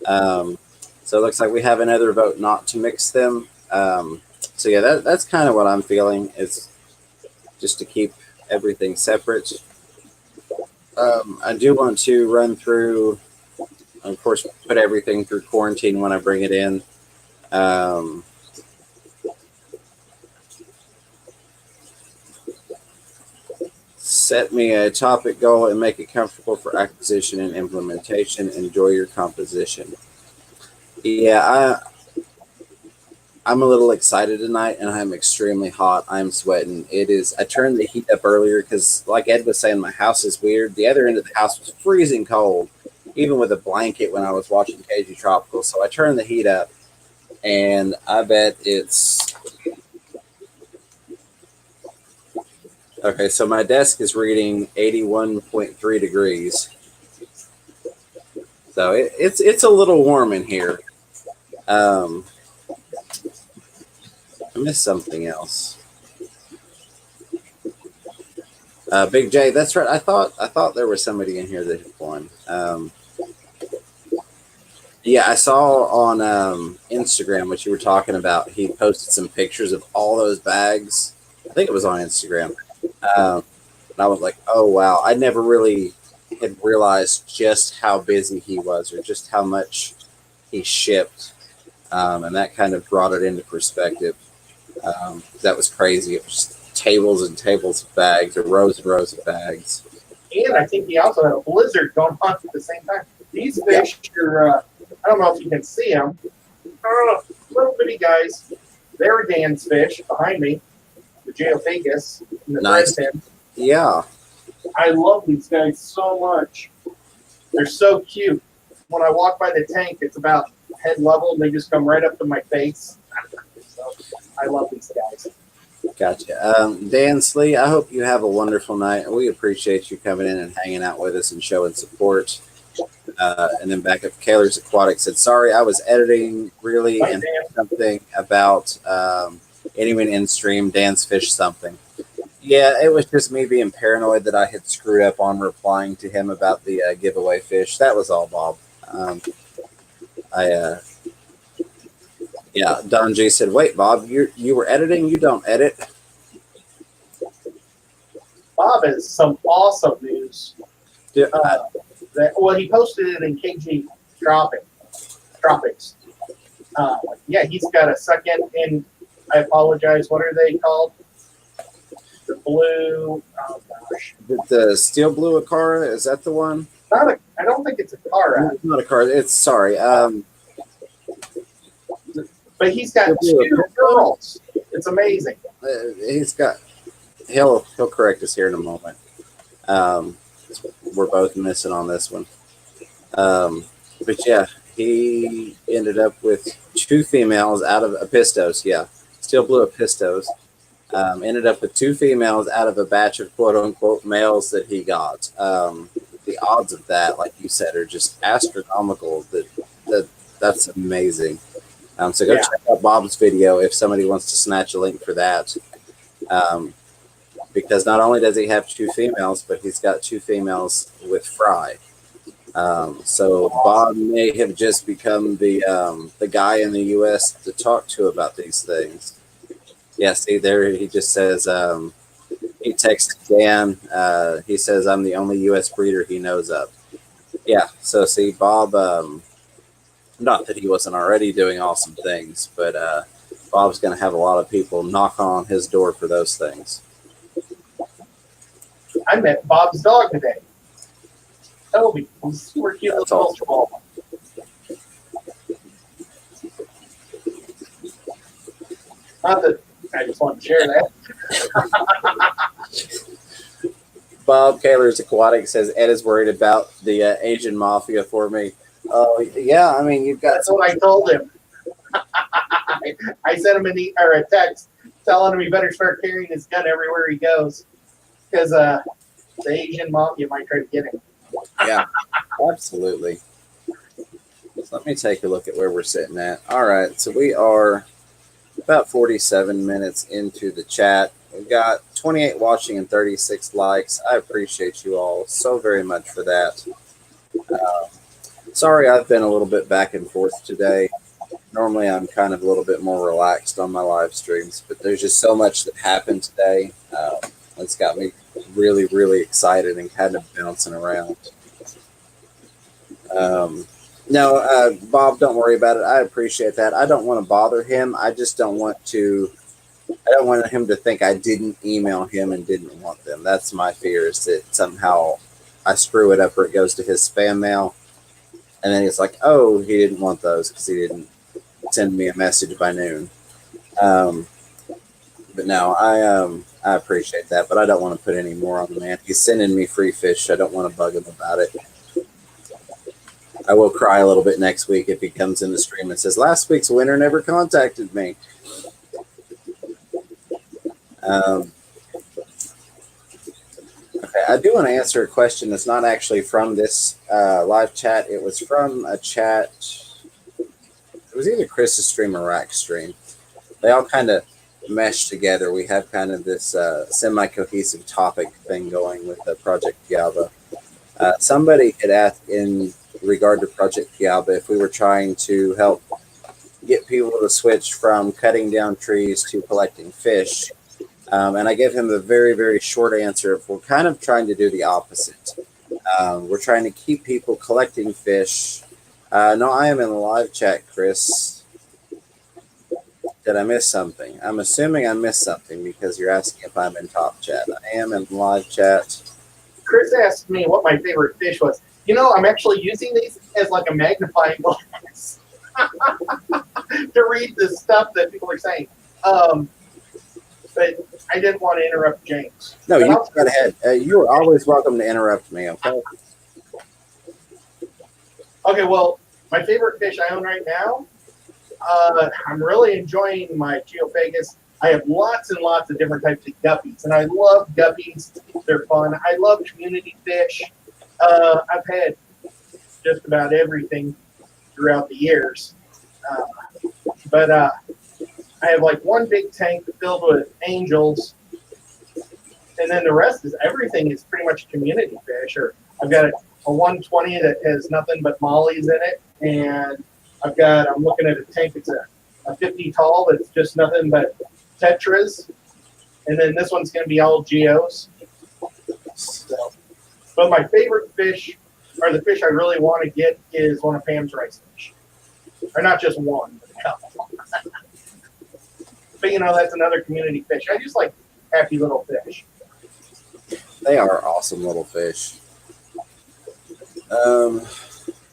Speaker 1: So it looks like we have another vote not to mix them. So yeah, that's kind of what I'm feeling, is just to keep everything separate. I do want to run through, of course, put everything through quarantine when I bring it in. Set me a topic goal and make it comfortable for acquisition and implementation. Enjoy your composition. Yeah, I'm a little excited tonight, and I'm extremely hot. I'm sweating. I turned the heat up earlier because, like Ed was saying, my house is weird. The other end of the house was freezing cold, even with a blanket when I was watching KG Tropical. So I turned the heat up, and I bet it's... Okay, so my desk is reading 81.3 degrees. So it's a little warm in here. I missed something else. Big J, that's right. I thought there was somebody in here that had won. Yeah, I saw on Instagram what you were talking about. He posted some pictures of all those bags. I think it was on Instagram. And I was like, oh, wow. I never really had realized just how busy he was or just how much he shipped. And that kind of brought it into perspective. That was crazy. It was tables and tables of bags, or rows and rows of bags.
Speaker 2: And I think he also had a blizzard going on at the same time. These fish are, I don't know if you can see them. Little bitty guys. They're Dan's fish behind me, the Geophagus and the
Speaker 1: Nice.
Speaker 2: Red.
Speaker 1: Yeah.
Speaker 2: I love these guys so much. They're so cute. When I walk by the tank, it's about head level, and they just come right up to my face. So I love these guys.
Speaker 1: Gotcha. Dan Slee, I hope you have a wonderful night. We appreciate you coming in and hanging out with us and showing support. And then back up, Kaler's Aquatic said, sorry, I was editing really
Speaker 2: Bye,
Speaker 1: and
Speaker 2: Dan.
Speaker 1: something about anyone in stream, Dan's Fish something. Yeah, it was just me being paranoid that I had screwed up on replying to him about the giveaway fish. That was all, Bob. Yeah, Don G said, wait, Bob, you were editing? You don't edit.
Speaker 2: Bob has some awesome news.
Speaker 1: Yeah,
Speaker 2: Well, he posted it in KG tropics. Yeah, he's got a second, and I apologize. What are they called? The blue. Oh gosh.
Speaker 1: The steel blue Akara, is that the one?
Speaker 2: I don't think it's a car.
Speaker 1: It's not a car. It's sorry.
Speaker 2: But he's got two girls. It's amazing.
Speaker 1: He's got. He'll correct us here in a moment. We're both missing on this one. But yeah, he ended up with 2 females out of Apistos. Yeah, steel blue Apistos. Ended up with 2 females out of a batch of quote unquote males that he got. The odds of that, like you said, are just astronomical. That's amazing. So go check out Bob's video if somebody wants to snatch a link for that. Because not only does he have 2 females, but he's got 2 females with Fry. So Bob may have just become the guy in the U.S. to talk to about these things. Yeah, see there he just says he texted Dan. He says I'm the only U.S. breeder he knows of. Yeah, so see Bob. Not that he wasn't already doing awesome things, but Bob's going to have a lot of people knock on his door for those things.
Speaker 2: I met Bob's dog today. Toby, he's super cute little ball. Not that I just want to share that.
Speaker 1: Bob Kaler's Aquatic says Ed is worried about the Asian mafia for me. Oh yeah, I mean you've got.
Speaker 2: That's what I told him. I sent him a text telling him he better start carrying his gun everywhere he goes, because the Asian mafia might try to get him.
Speaker 1: Yeah, absolutely. So let me take a look at where we're sitting at. All right, so we are about 47 minutes into the chat. We've got 28 watching and 36 likes. I appreciate you all so very much for that. Sorry I've been a little bit back and forth today. Normally I'm kind of a little bit more relaxed on my live streams, but there's just so much that happened today. It's got me really, really excited and kind of bouncing around. No, Bob, don't worry about it. I appreciate that. I don't want to bother him. I just don't want him to think I didn't email him and didn't want them. That's my fear, is that somehow I screw it up or it goes to his spam mail. And then he's like, oh, he didn't want those because he didn't send me a message by noon. But no, I appreciate that, but I don't want to put any more on the man. He's sending me free fish. I don't want to bug him about it. I will cry a little bit next week if he comes in the stream and says, last week's winner never contacted me. Okay, I do want to answer a question that's not actually from this live chat. It was from a chat. It was either Chris's stream or Rack's stream. They all kind of mesh together. We have kind of this semi-cohesive topic thing going with the Project Piaba. Somebody had asked in regard to Project Piaba if we were trying to help get people to switch from cutting down trees to collecting fish. And I gave him a very, very short answer of we're kind of trying to do the opposite. We're trying to keep people collecting fish. No, I am in the live chat, Chris. Did I miss something? I'm assuming I missed something because you're asking if I'm in top chat. I am in live chat.
Speaker 2: Chris asked me what my favorite fish was. You know, I'm actually using these as like a magnifying glass to read the stuff that people are saying. But I didn't want to interrupt James.
Speaker 1: No, you go ahead. You are always welcome to interrupt me, okay?
Speaker 2: Okay, well, my favorite fish I own right now, I'm really enjoying my Geophagus. I have lots and lots of different types of guppies, and I love guppies. They're fun. I love community fish. I've had just about everything throughout the years. But I have like one big tank filled with angels, and then the rest is everything is pretty much community fish. Or I've got a 120 that has nothing but mollies in it, and I'm looking at a tank that's a 50 tall that's just nothing but tetras, and then this one's going to be all geos. So, but my favorite fish or the fish I really want to get is one of Pam's rice fish. Or not just one, but a couple. But, you know, that's another community fish. I just like happy little fish.
Speaker 1: They are awesome little fish.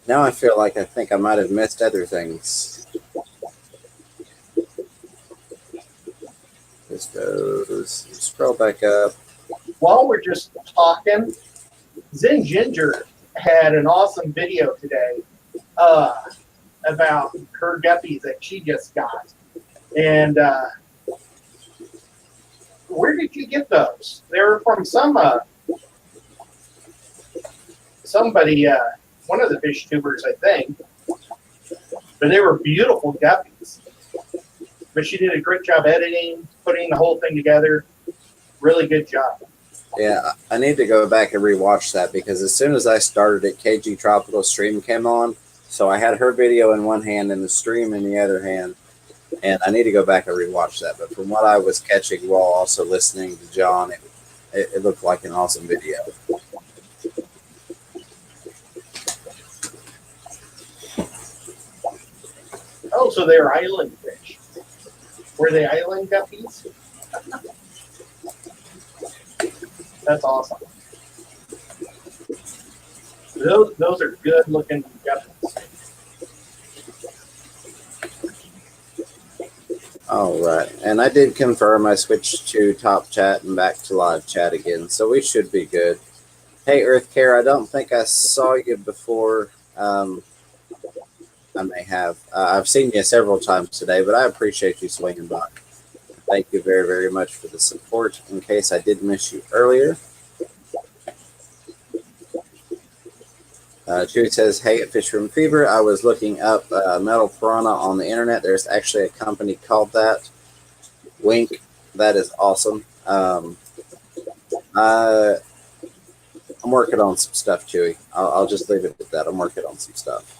Speaker 1: Now I feel like I think I might have missed other things. This goes, scroll back up.
Speaker 2: While we're just talking, Zen Ginger had an awesome video today about her guppies that she just got. And where did you get those? They were from somebody, one of the fish tubers, I think. But they were beautiful guppies. But she did a great job editing, putting the whole thing together. Really good job.
Speaker 1: Yeah, I need to go back and rewatch that because as soon as I started it, KG Tropical Stream came on. So I had her video in one hand and the stream in the other hand. And I need to go back and rewatch that. But from what I was catching while also listening to John, it looked like an awesome video.
Speaker 2: Oh, so they're island fish. Were they island guppies? That's awesome. Those are good looking guppies.
Speaker 1: All right. And I did confirm I switched to top chat and back to live chat again. So we should be good. Hey, Earth Care, I don't think I saw you before. I may have. I've seen you several times today, but I appreciate you swinging by. Thank you very, very much for the support in case I did miss you earlier. Chewy says, hey, at Fish Room Fever, I was looking up metal piranha on the internet. There's actually a company called that. Wink. That is awesome. I'm working on some stuff, Chewy. I'll just leave it at that. I'm working on some stuff.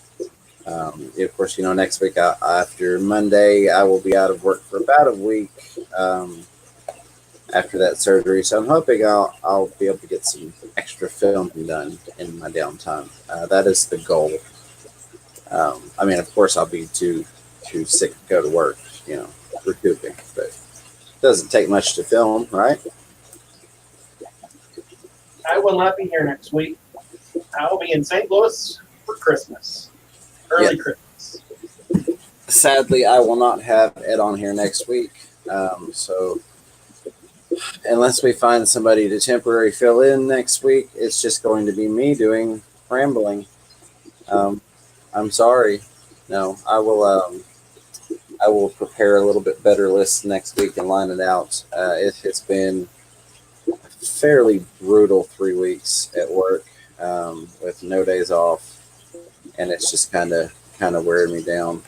Speaker 1: Of course, you know, next week after Monday, I will be out of work for about a week after that surgery. So I'm hoping I'll be able to get some extra filming done in my downtime. That is the goal. I mean, of course, I'll be too sick to go to work, you know, recouping. But it doesn't take much to film, right?
Speaker 2: I will not be here next week. I will be in St. Louis for Christmas. Early Christmas.
Speaker 1: Sadly, I will not have Ed on here next week. So unless we find somebody to temporarily fill in next week, it's just going to be me doing rambling. I'm sorry. No, I will prepare a little bit better list next week and line it out. It's been a fairly brutal 3 weeks at work with no days off. And it's just kind of wearing me down.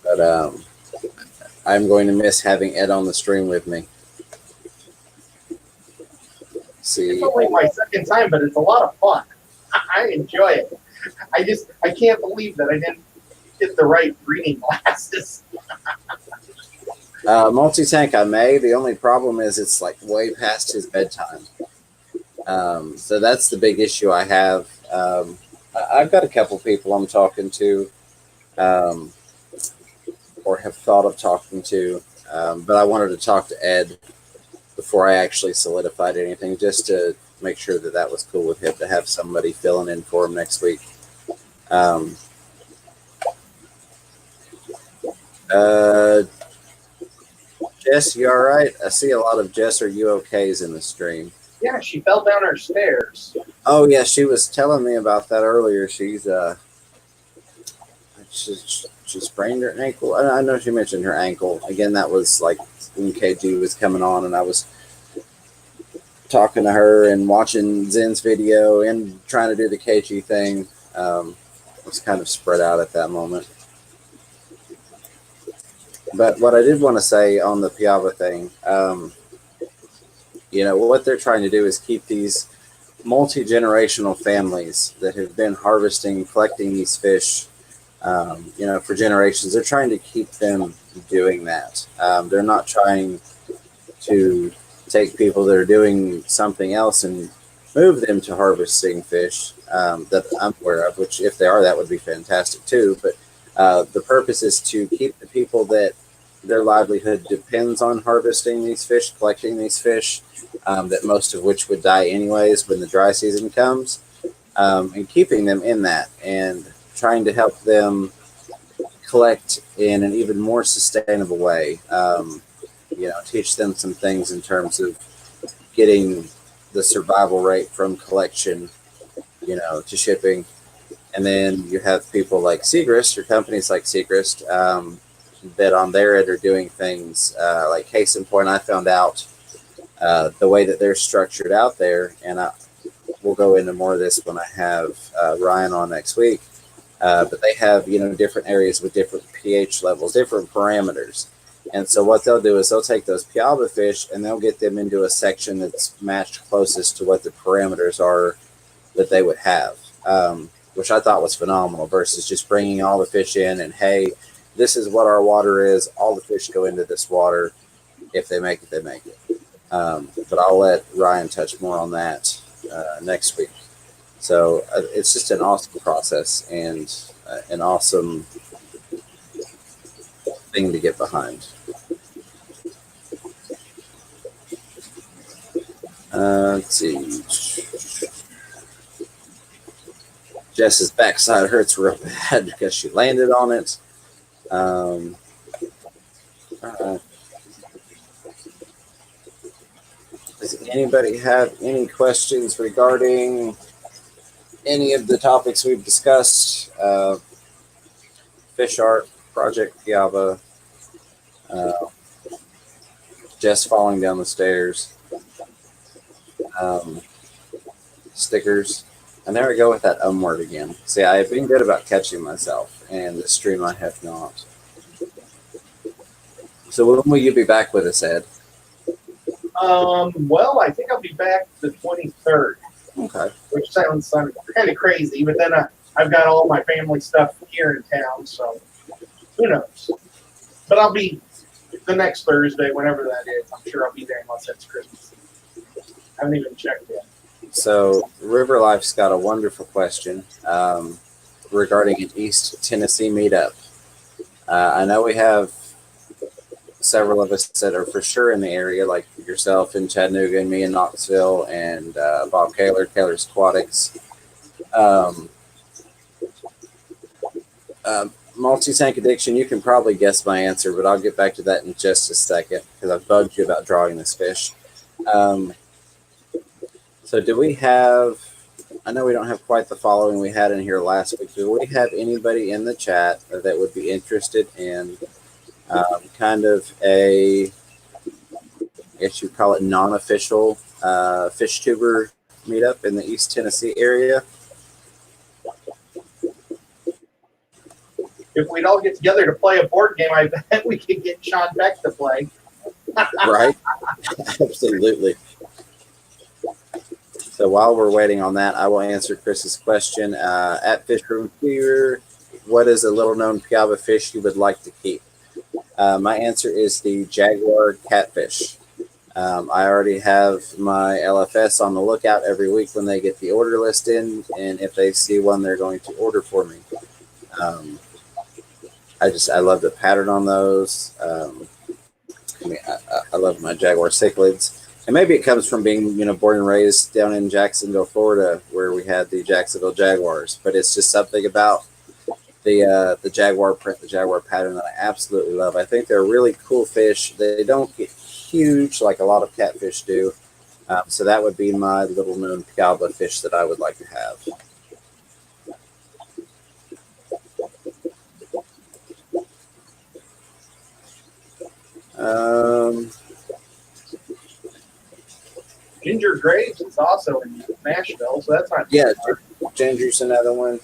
Speaker 1: But I'm going to miss having Ed on the stream with me. See,
Speaker 2: it's only my second time, but it's a lot of fun. I enjoy it. I can't believe that I didn't get the right reading glasses.
Speaker 1: Multi-tank I may. The only problem is it's like way past his bedtime. So that's the big issue I have. I've got a couple people I'm talking to, or have thought of talking to, but I wanted to talk to Ed before I actually solidified anything, just to make sure that that was cool with him to have somebody filling in for him next week. Jess, you all right? I see a lot of Jess or you okays in the stream.
Speaker 2: Yeah, she fell down her stairs.
Speaker 1: Oh yeah, she was telling me about that earlier. She sprained her ankle. I know she mentioned her ankle. Again, that was like when KG was coming on, and I was talking to her and watching Zen's video and trying to do the KG thing. Was kind of spread out at that moment. But what I did want to say on the Piava thing, you know, what they're trying to do is keep these multi-generational families that have been harvesting, collecting these fish, you know, for generations. They're trying to keep them doing that. They're not trying to take people that are doing something else and move them to harvesting fish that I'm aware of, which if they are, that would be fantastic too. But the purpose is to keep the people that their livelihood depends on harvesting these fish, collecting these fish, that most of which would die anyways when the dry season comes, and keeping them in that and trying to help them collect in an even more sustainable way. Teach them some things in terms of getting the survival rate from collection, to shipping. And then you have people like Segrist or companies like Segrist that on their end are doing things like case in point. I found out the way that they're structured out there, and we'll go into more of this when I have Ryan on next week. But they have different areas with different pH levels, different parameters. And so what they'll do is they'll take those piaba fish and they'll get them into a section that's matched closest to what the parameters are that they would have, which I thought was phenomenal versus just bringing all the fish in and, hey, this is what our water is. All the fish go into this water. If they make it, they make it. But I'll let Ryan touch more on that next week. So it's just an awesome process and an awesome thing to get behind. Let's see. Jess's backside hurts real bad because she landed on it. Does anybody have any questions regarding any of the topics we've discussed? Fish art, Project Piaba, Jess falling down the stairs, stickers. And there we go with that word again. See, I've been good about catching myself, and the stream I have not. So when will you be back with us, Ed?
Speaker 2: Well, I think I'll be back the 23rd.
Speaker 1: Okay.
Speaker 2: Which sounds kind of crazy, but then I've got all my family stuff here in town, so who knows? But I'll be the next Thursday, whenever that is. I'm sure I'll be there unless it's Christmas. I haven't even checked yet.
Speaker 1: So River Life's got a wonderful question regarding an East Tennessee meetup. I know we have several of us that are for sure in the area, like yourself in Chattanooga and me in Knoxville and Bob Kaler's Aquatics. Multi-tank addiction, you can probably guess my answer, but I'll get back to that in just a second because I've bugged you about drawing this fish. So do we have, I know we don't have quite the following we had in here last week. Do we have anybody in the chat that would be interested in kind of I guess you'd call it non-official fish tuber meetup in the East Tennessee area?
Speaker 2: If we'd all get together to play a board game, I bet we could get Sean Beck to play.
Speaker 1: Right? Absolutely. So while we're waiting on that, I will answer Chris's question. At Fishroom Fever, what is a little-known Piaba fish you would like to keep? My answer is the jaguar catfish. I already have my LFS on the lookout every week when they get the order list in, and if they see one, they're going to order for me. I love the pattern on those. I love my jaguar cichlids. And maybe it comes from being, born and raised down in Jacksonville, Florida, where we had the Jacksonville Jaguars. But it's just something about the jaguar print, the jaguar pattern that I absolutely love. I think they're a really cool fish. They don't get huge like a lot of catfish do. So that would be my little known Piaba fish that I would like to have.
Speaker 2: Ginger Graves is also in Nashville, so that's not.
Speaker 1: Yeah, Ginger's another one.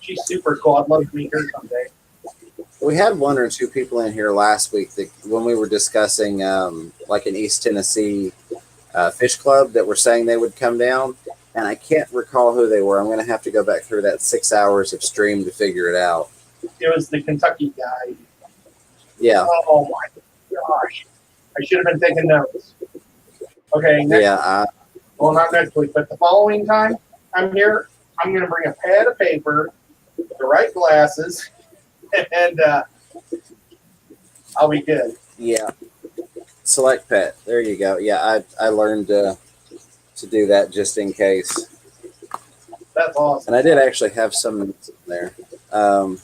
Speaker 2: She's super cool. I'd love to meet her someday.
Speaker 1: We had one or two people in here last week that when we were discussing like an East Tennessee fish club that were saying they would come down, and I can't recall who they were. I'm going to have to go back through that 6 hours of stream to figure it out.
Speaker 2: It was the Kentucky guy.
Speaker 1: Yeah.
Speaker 2: Oh my gosh. I should have been taking notes. Okay.
Speaker 1: Yeah.
Speaker 2: Well, not next week, but the following time I'm here, I'm going to bring a pad of paper, the right glasses, and I'll be good.
Speaker 1: Yeah, select pet. There you go. Yeah, I learned to do that just in case,
Speaker 2: That's awesome.
Speaker 1: and I did actually have some notes in there. Um,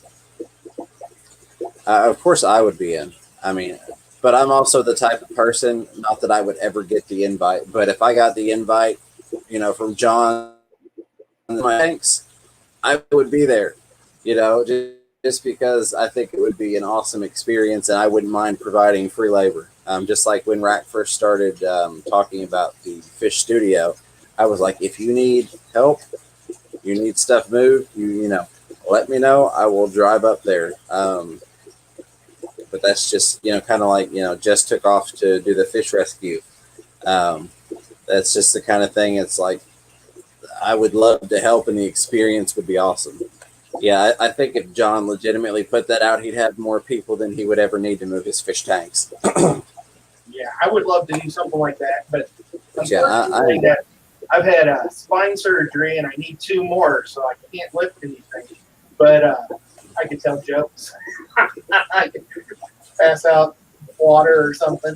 Speaker 1: of course, I would be in. I mean, but I'm also the type of person. Not that I would ever get the invite, but if I got the invite, from John, thanks, I would be there. Just because I think it would be an awesome experience, and I wouldn't mind providing free labor. Just like when Rack first started talking about the fish studio, I was like, if you need help, you need stuff moved, let me know. I will drive up there. But that's just kind of like just took off to do the fish rescue. Um, that's just the kind of thing. It's like I would love to help, and the experience would be awesome. Yeah, I think if John legitimately put that out, he'd have more people than he would ever need to move his fish tanks.
Speaker 2: Yeah, I would love to do something like that, but
Speaker 1: Yeah,
Speaker 2: unfortunately, I've had spine surgery and I need 2 more, so I can't lift anything. But I can tell jokes. I can pass out water or something.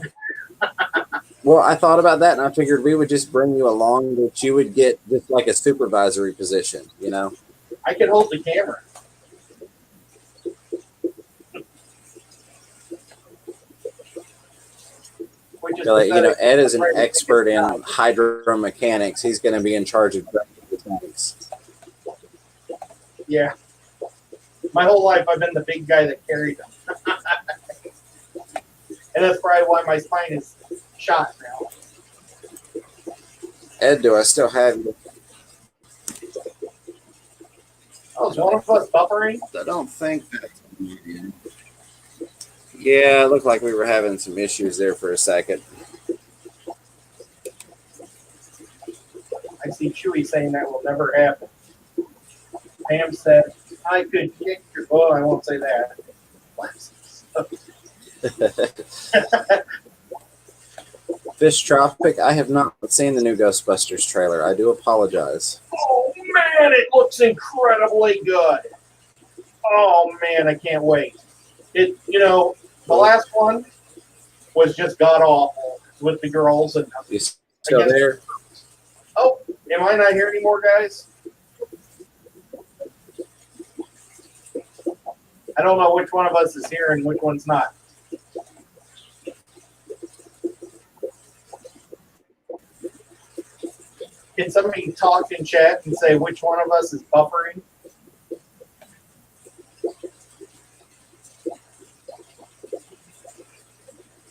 Speaker 1: well, I thought about that, and I figured we would just bring you along, that you would get just like a supervisory position.
Speaker 2: I can hold the camera.
Speaker 1: Ed is an expert in hydromechanics. He's going to be in charge of the tanks.
Speaker 2: Yeah. My whole life, I've been the big guy that carried them. And that's probably why my spine is shot now.
Speaker 1: Ed, do I still have you?
Speaker 2: Oh, is one of us buffering?
Speaker 1: I don't think that's Yeah, it looked like we were having some issues there for a second.
Speaker 2: I see Chewy saying that will never happen. Pam said, I could kick your... Oh, I won't say that.
Speaker 1: Fish Tropic, I have not seen the new Ghostbusters trailer. I do apologize.
Speaker 2: Oh, man, it looks incredibly good. Oh, man, I can't wait. The last one was just god-awful with the girls. And
Speaker 1: You still there?
Speaker 2: Oh, am I not here anymore, guys? I don't know which one of us is here and which one's not. Can somebody talk in chat and say which one of us is buffering?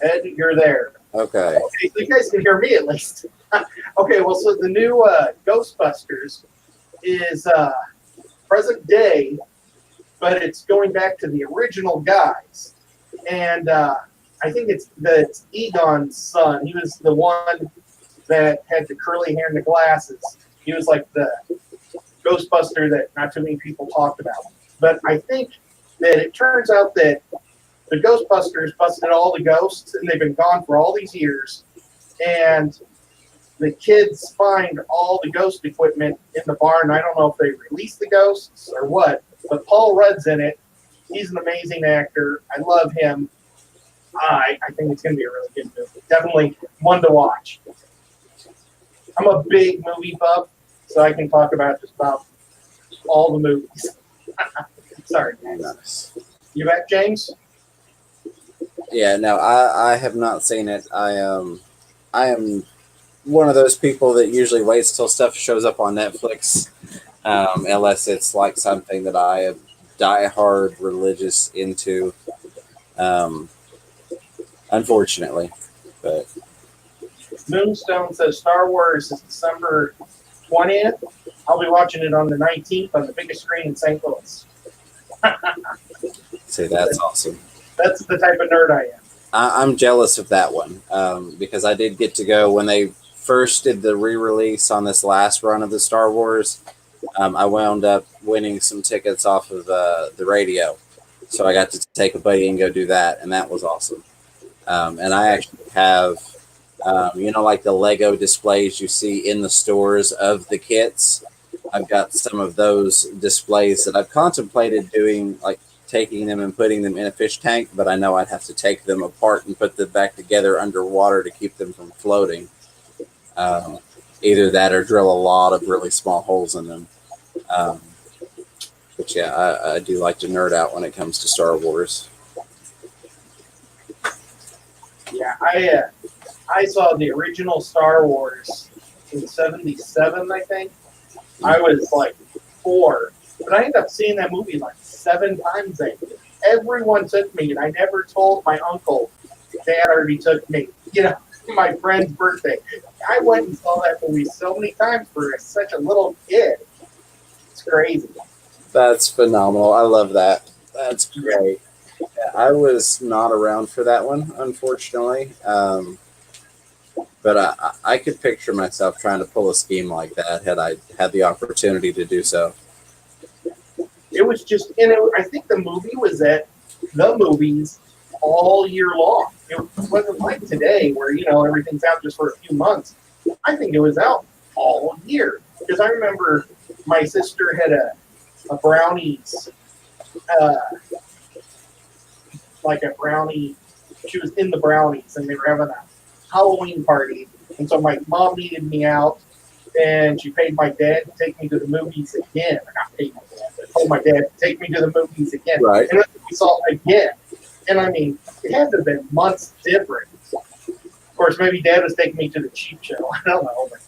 Speaker 2: Ed, you're there.
Speaker 1: Okay.
Speaker 2: Okay, so you guys can hear me at least. Okay, well, so the new Ghostbusters is present day, but it's going back to the original guys. And I think it's Egon's son. He was the one that had the curly hair and the glasses. He was like the Ghostbuster that not too many people talked about. But I think that it turns out that the Ghostbusters busted all the ghosts, and they've been gone for all these years. And the kids find all the ghost equipment in the barn. I don't know if they released the ghosts or what, but Paul Rudd's in it. He's an amazing actor. I love him. I think it's going to be a really good movie. Definitely one to watch. I'm a big movie buff, so I can talk about just about all the movies. Sorry, guys.
Speaker 1: Nice.
Speaker 2: You back, James?
Speaker 1: Yeah, no, I have not seen it. I am one of those people that usually waits till stuff shows up on Netflix, unless it's like something that I am diehard religious into. Unfortunately, but
Speaker 2: Moonstone says Star Wars is December 20th. I'll be watching it on the 19th on the biggest screen in St. Louis.
Speaker 1: see, that's awesome.
Speaker 2: That's the type of nerd I am.
Speaker 1: I'm jealous of that one because I did get to go when they first did the re-release on this last run of the Star Wars. I wound up winning some tickets off of the radio, so I got to take a buddy and go do that, and that was awesome. And I actually have Like the Lego displays you see in the stores of the kits. I've got some of those displays that I've contemplated doing, like taking them and putting them in a fish tank, but I know I'd have to take them apart and put them back together underwater to keep them from floating. Um, Either that or drill a lot of really small holes in them. Um, but yeah, I do like to nerd out when it comes to Star Wars.
Speaker 2: Yeah, I saw the original Star Wars in '77, I think. I was like 4, but I ended up seeing that movie like 7 times. Everyone took me, and I never told my uncle. Dad already took me. My friend's birthday. I went and saw that movie so many times for such a little kid. It's crazy.
Speaker 1: That's phenomenal. I love that. That's great. I was not around for that one, unfortunately. But I could picture myself trying to pull a scheme like that had I had the opportunity to do so.
Speaker 2: It was just, I think the movie was at the movies all year long. It wasn't like today where, everything's out just for a few months. I think it was out all year. Because I remember my sister had a brownies, like a brownie. She was in the brownies and they were having a Halloween party. And so my mom needed me out and she paid my dad to take me to the movies again. Or not paid my dad, but told my dad to take me to the movies again.
Speaker 1: Right.
Speaker 2: And we saw it again. And I mean, it had to have been months different. Of course, maybe Dad was taking me to the cheap show. I don't know, but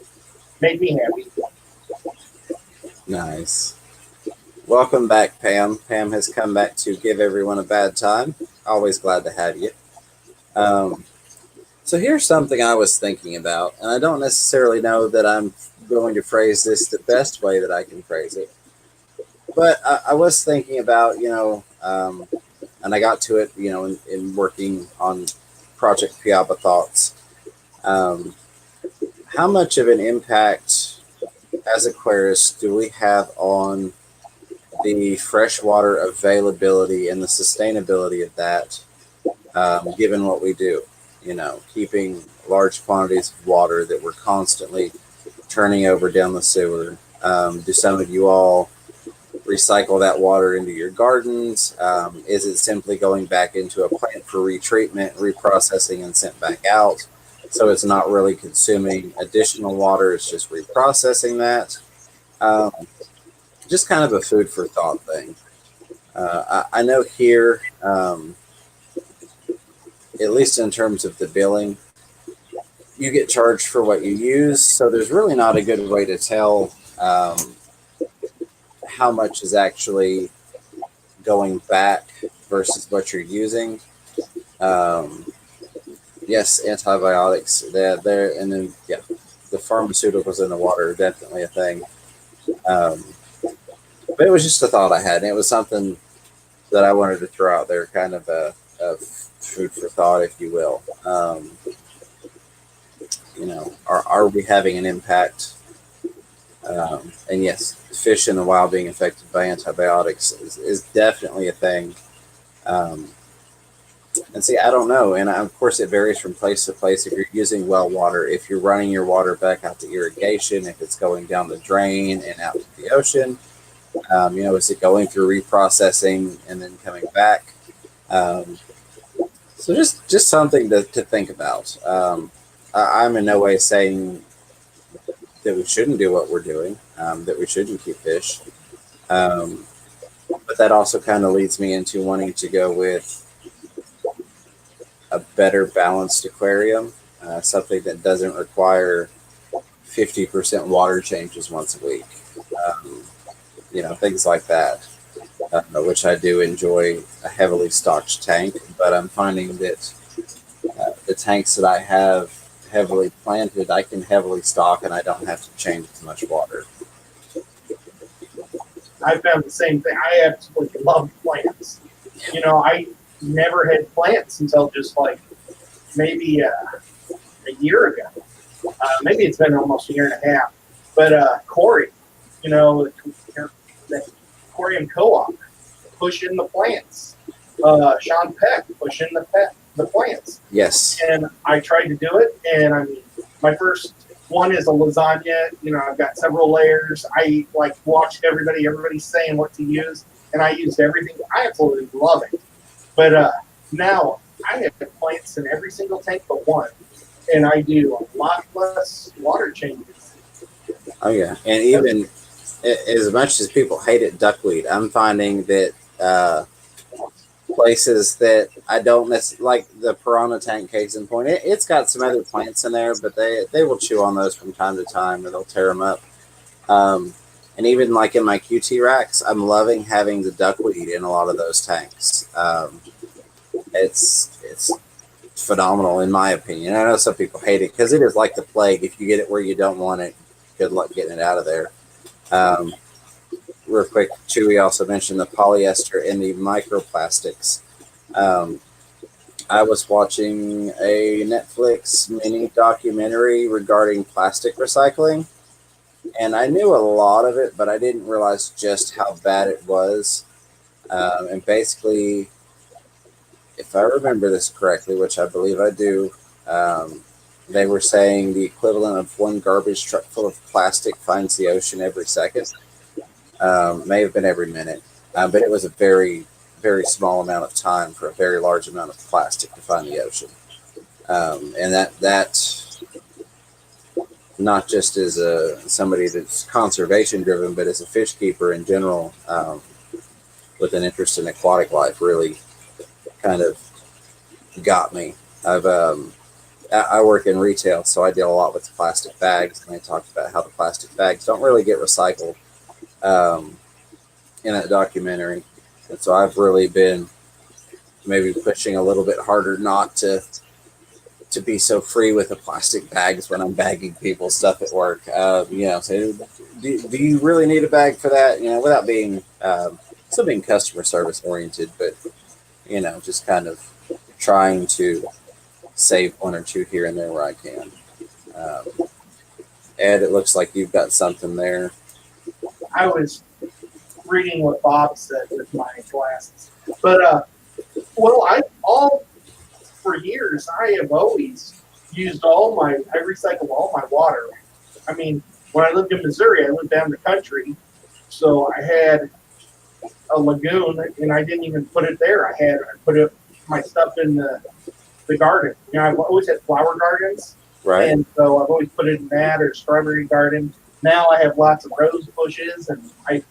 Speaker 2: made me happy.
Speaker 1: Nice. Welcome back, Pam. Pam has come back to give everyone a bad time. Always glad to have you. So here's something I was thinking about, and I don't necessarily know that I'm going to phrase this the best way that I can phrase it. But I was thinking about, and I got to it, in working on Project Piaba Thoughts. How much of an impact as aquarists do we have on the freshwater availability and the sustainability of that, given what we do? Keeping large quantities of water that we're constantly turning over down the sewer. Do some of you all recycle that water into your gardens? Is it simply going back into a plant for retreatment, reprocessing, and sent back out? So it's not really consuming additional water, it's just reprocessing that. Just kind of a food for thought thing. I know here, at least in terms of the billing, you get charged for what you use. So there's really not a good way to tell how much is actually going back versus what you're using. Yes, antibiotics, they're and then the pharmaceuticals in the water are definitely a thing. But it was just a thought I had, and it was something that I wanted to throw out there, kind of a food for thought, if you will. Are we having an impact? And yes, fish in the wild being affected by antibiotics is definitely a thing. And see, I don't know. And of course, it varies from place to place. If you're using well water, if you're running your water back out to irrigation, if it's going down the drain and out to the ocean, is it going through reprocessing and then coming back? So just something to think about. I'm in no way saying that we shouldn't do what we're doing, that we shouldn't keep fish. But that also kind of leads me into wanting to go with a better balanced aquarium, something that doesn't require 50% water changes once a week. Things like that, which I do enjoy a heavily stocked tank, but I'm finding that the tanks that I have heavily planted, I can heavily stock and I don't have to change as much water.
Speaker 2: I found the same thing. I absolutely love plants. I never had plants until just like maybe a year ago. Maybe it's been almost a year and a half. But Corey, the aquarium co-op, push in the plants. Sean Peck, push in the the plants.
Speaker 1: Yes.
Speaker 2: And I tried to do it, and I mean, my first one is a lasagna. You know, I've got several layers. I like watched everybody's saying what to use, and I used everything. I absolutely love it. But now I have plants in every single tank but one, and I do a lot less water changes.
Speaker 1: Oh yeah, and even as much as people hate it, duckweed, I'm finding that places that I don't like the piranha tank, case in point, it's got some other plants in there, but they will chew on those from time to time, or they'll tear them up. And even like in my QT racks, I'm loving having the duckweed in a lot of those tanks. It's phenomenal in my opinion. I know some people hate it because it is like the plague. If you get it where you don't want it, good luck getting it out of there. Real quick, Chewy also mentioned the polyester and the microplastics. I was watching a Netflix mini documentary regarding plastic recycling, and I knew a lot of it, but I didn't realize just how bad it was. And basically, if I remember this correctly, which I believe I do, they were saying the equivalent of one garbage truck full of plastic finds the ocean every second. May have been every minute, but it was a very, very small amount of time for a very large amount of plastic to find the ocean. And that not just as somebody that's conservation driven, but as a fish keeper in general, with an interest in aquatic life, really kind of got me. I work in retail, so I deal a lot with plastic bags, and they talked about how the plastic bags don't really get recycled in that documentary. And so I've really been maybe pushing a little bit harder not to be so free with the plastic bags when I'm bagging people's stuff at work. So do you really need a bag for that? Without being still being customer service oriented, but just kind of trying to save one or two here and there where I can. Ed, it looks like you've got something there.
Speaker 2: I was reading what Bob said with my glasses, but for years I have always used I recycle all my water. I mean, when I lived in Missouri, I lived down the country, so I had a lagoon, and I didn't even put it there. I put my stuff in the garden. I've always had flower gardens,
Speaker 1: Right.
Speaker 2: And so I've always put it in that or strawberry garden. Now I have lots of rose bushes, and I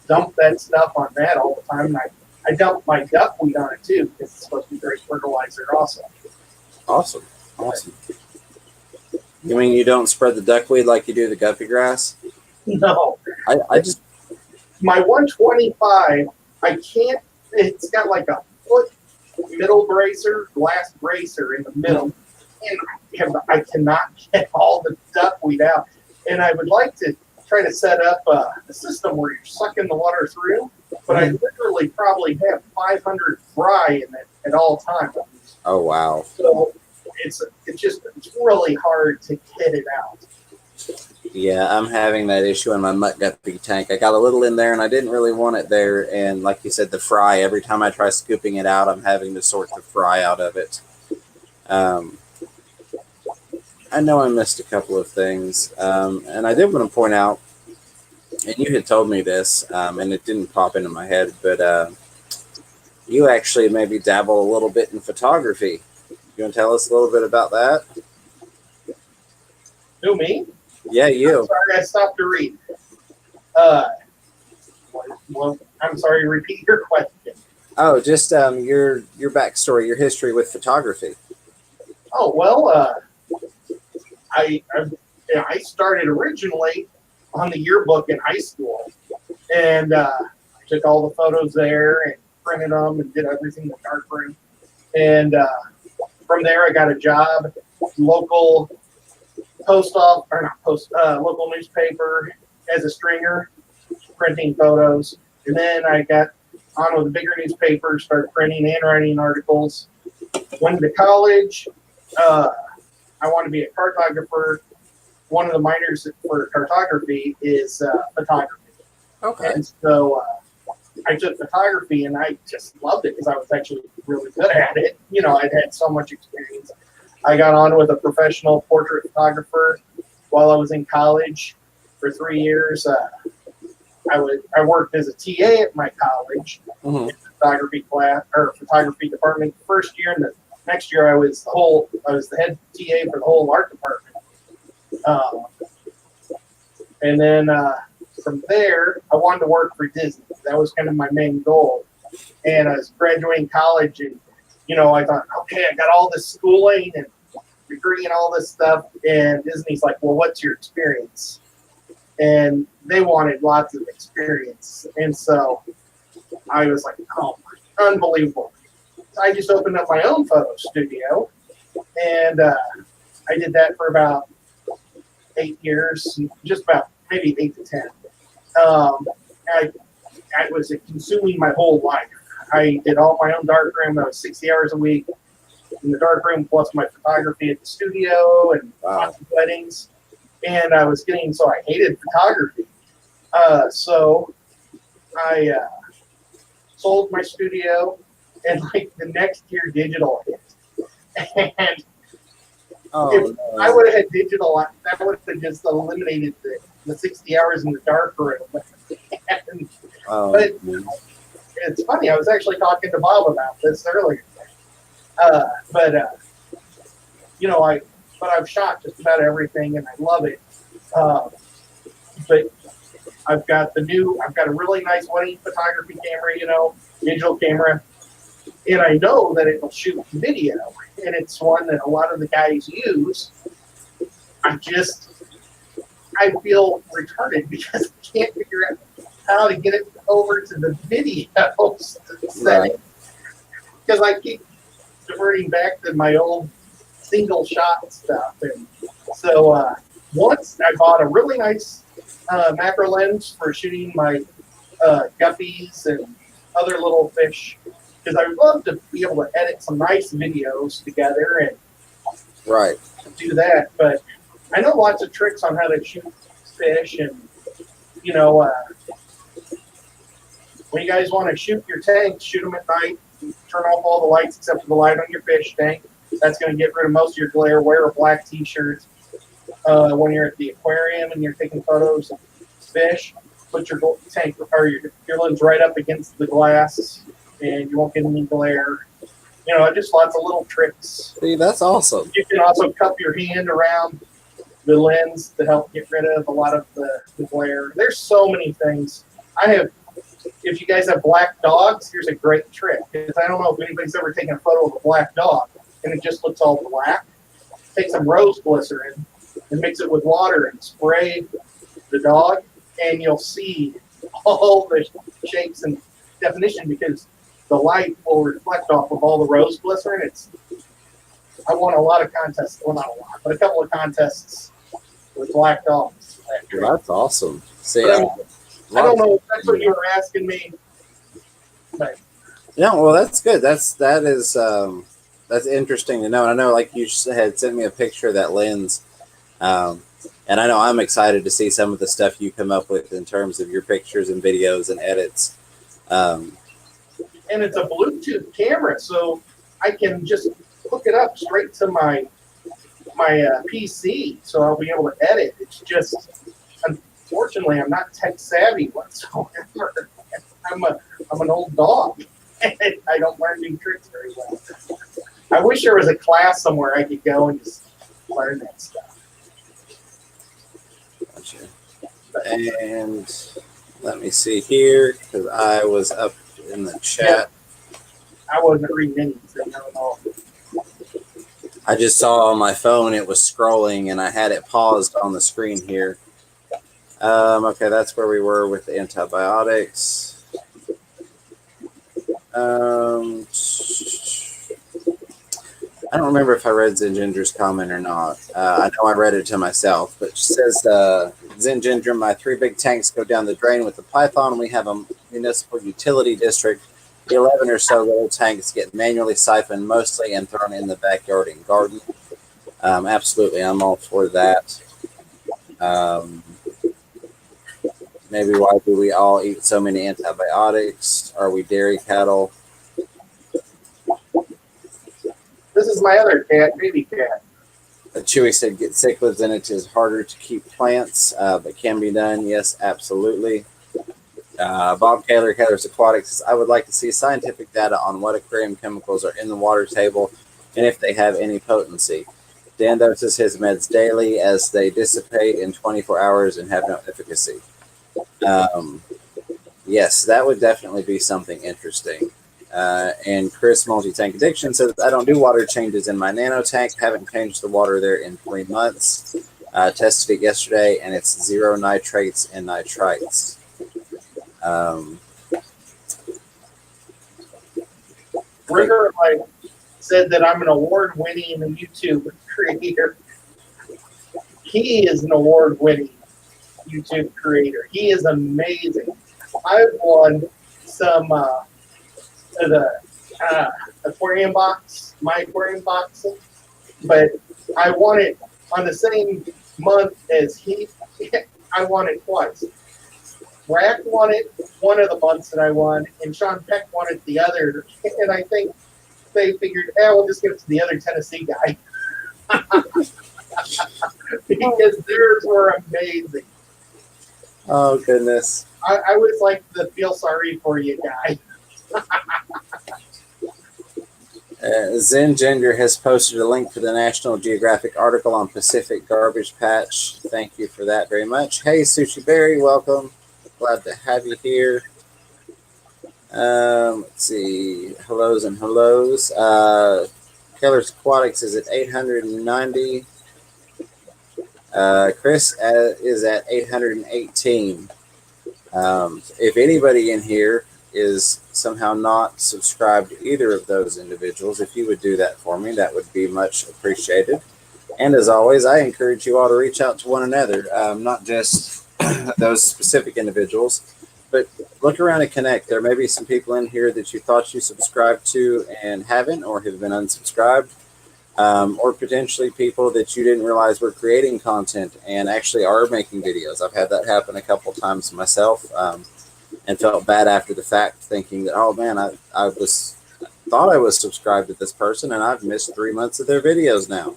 Speaker 2: dump that stuff on that all the time. And I dump my duckweed on it too, because it's supposed to be great fertilizer also.
Speaker 1: Awesome. You mean you don't spread the duckweed like you do the guppy grass?
Speaker 2: No.
Speaker 1: I just
Speaker 2: My 125, I can't, it's got like a foot middle glass bracer in the middle, and I cannot get all the duckweed out. And I would like to try to set up a system where you're sucking the water through, but I literally probably have 500 fry in it at all times.
Speaker 1: Oh, wow.
Speaker 2: So it's really hard to get it out.
Speaker 1: Yeah, I'm having that issue in my mutt guppy tank. I got a little in there, and I didn't really want it there. And like you said, the fry, every time I try scooping it out, I'm having to sort the fry out of it. I know I missed a couple of things, and I did want to point out, and you had told me this, and it didn't pop into my head, but you actually maybe dabble a little bit in photography. You want to tell us a little bit about that?
Speaker 2: Who, me?
Speaker 1: Yeah, you.
Speaker 2: I'm sorry, I stopped to read. Well, I'm sorry, repeat your question.
Speaker 1: Oh, just your backstory, your history with photography.
Speaker 2: Oh, well, I started originally on the yearbook in high school, and I took all the photos there and printed them and did everything with darkroom. And from there, I got a job, local local newspaper as a stringer, printing photos. And then I got on with a bigger newspaper, started printing and writing articles. Went to college. I wanted to be a cartographer. One of the minors for cartography is photography.
Speaker 1: Okay.
Speaker 2: And so I took photography and I just loved it because I was actually really good at it. You know, I'd had so much experience. I got on with a professional portrait photographer while I was in college for 3 years. I worked as a TA at my college in the photography class or photography department. First year, and the next year I was the head TA for the whole art department. And then from there, I wanted to work for Disney. That was kind of my main goal. And I was graduating college, and you know, I thought, okay, I got all this schooling and degree and all this stuff. And Disney's like, well, what's your experience? And they wanted lots of experience. And so I was like, oh, unbelievable. So I just opened up my own photo studio, and I did that for about 8 years, just about maybe 8 to 10. I was consuming my whole life. I did all my own darkroom. I was 60 hours a week in the darkroom, plus my photography at the studio and lots of weddings. And I was getting, so I hated photography. So I sold my studio, and like the next year, digital hit. And if I would have had digital, that would have just eliminated the 60 hours in the dark room. And, but it's funny, I was actually talking to Bob about this earlier. You know, I've shot just about everything, and I love it. But I've got a really nice wedding photography camera, you know, digital camera, and I know that it will shoot video, and it's one that a lot of the guys use. I feel retarded because I can't figure out how to get it over to the video setting, because I keep diverting back to my old single shot stuff. And so once I bought a really nice macro lens for shooting my guppies and other little fish, because I would love to be able to edit some nice videos together and do that. But I know lots of tricks on how to shoot fish, and you know, when you guys want to shoot your tanks, shoot them at night. Turn off all the lights except for the light on your fish tank. That's going to get rid of most of your glare. Wear a black t-shirt when you're at the aquarium and you're taking photos of fish. Put your tank or your lens right up against the glass, and you won't get any glare. You know, just lots of little tricks.
Speaker 1: See, that's awesome.
Speaker 2: You can also cup your hand around the lens to help get rid of a lot of the glare. There's so many things. If you guys have black dogs, here's a great trick. Because I don't know if anybody's ever taken a photo of a black dog and it just looks all black. Take some rose glycerin and mix it with water and spray the dog, and you'll see all the shapes and definition because the light will reflect off of all the rose glycerin. I won a lot of contests. Well, not a lot, but a couple of contests with black dogs.
Speaker 1: That's awesome. See,
Speaker 2: I don't know if that's what you were asking me. But.
Speaker 1: Yeah, well, that's good. That is interesting to know. And I know, like you had sent me a picture of that lens, and I know I'm excited to see some of the stuff you come up with in terms of your pictures and videos and edits.
Speaker 2: And it's a Bluetooth camera, so I can just hook it up straight to my PC, so I'll be able to edit. It's just, unfortunately, I'm not tech savvy whatsoever. I'm an old dog. I don't learn new tricks very well. I wish there was a class somewhere I could go and just learn that stuff.
Speaker 1: Gotcha. And let me see here, because I was up in the chat.
Speaker 2: Yeah. I wasn't reading anything at all.
Speaker 1: I just saw on my phone it was scrolling, and I had it paused on the screen here. Okay, that's where we were with the antibiotics. I don't remember if I read Zen Ginger's comment or not. I know I read it to myself, but she says, Zen Ginger, my 3 big tanks go down the drain with the Python. We have a municipal utility district. The 11 or so little tanks get manually siphoned mostly and thrown in the backyard and garden. Absolutely, I'm all for that. Maybe why do we all eat so many antibiotics? Are we dairy cattle?
Speaker 2: This is my other cat, baby cat.
Speaker 1: Chewy said get cichlids in it is harder to keep plants, but can be done. Yes, absolutely. Bob Kaler's Aquatics says, I would like to see scientific data on what aquarium chemicals are in the water table and if they have any potency. Dan doses his meds daily as they dissipate in 24 hours and have no efficacy. Yes, that would definitely be something interesting. And Chris Multi-Tank Addiction says, I don't do water changes in my nano tank. Haven't changed the water there in 3 months. Tested it yesterday, and it's 0 nitrates and nitrites.
Speaker 2: Rigor said that I'm an award-winning YouTube creator. He is an award-winning YouTube creator. He is amazing. I've won some the aquarium box, my aquarium box, but I won it on the same month as he. I won it twice. Rack won it one of the months that I won, and Sean Peck won it the other. And I think they figured, we'll just give it to the other Tennessee guy. Because theirs were amazing.
Speaker 1: Oh, goodness.
Speaker 2: I was like the feel sorry for you guy.
Speaker 1: Zen Ginger has posted a link to the National Geographic article on Pacific Garbage Patch. Thank you for that very much. Hey, Sushi Berry, welcome. Glad to have you here. Let's see. Hellos and hellos. Keller's Aquatics is at 890. Chris is at 818. If anybody in here is somehow not subscribed to either of those individuals, if you would do that for me, that would be much appreciated. And as always, I encourage you all to reach out to one another, not just those specific individuals, but look around and connect. There may be some people in here that you thought you subscribed to and haven't, or have been unsubscribed, or potentially people that you didn't realize were creating content and actually are making videos. I've had that happen a couple times myself, and felt bad after the fact, thinking that, oh man, I thought I was subscribed to this person and I've missed 3 months of their videos now.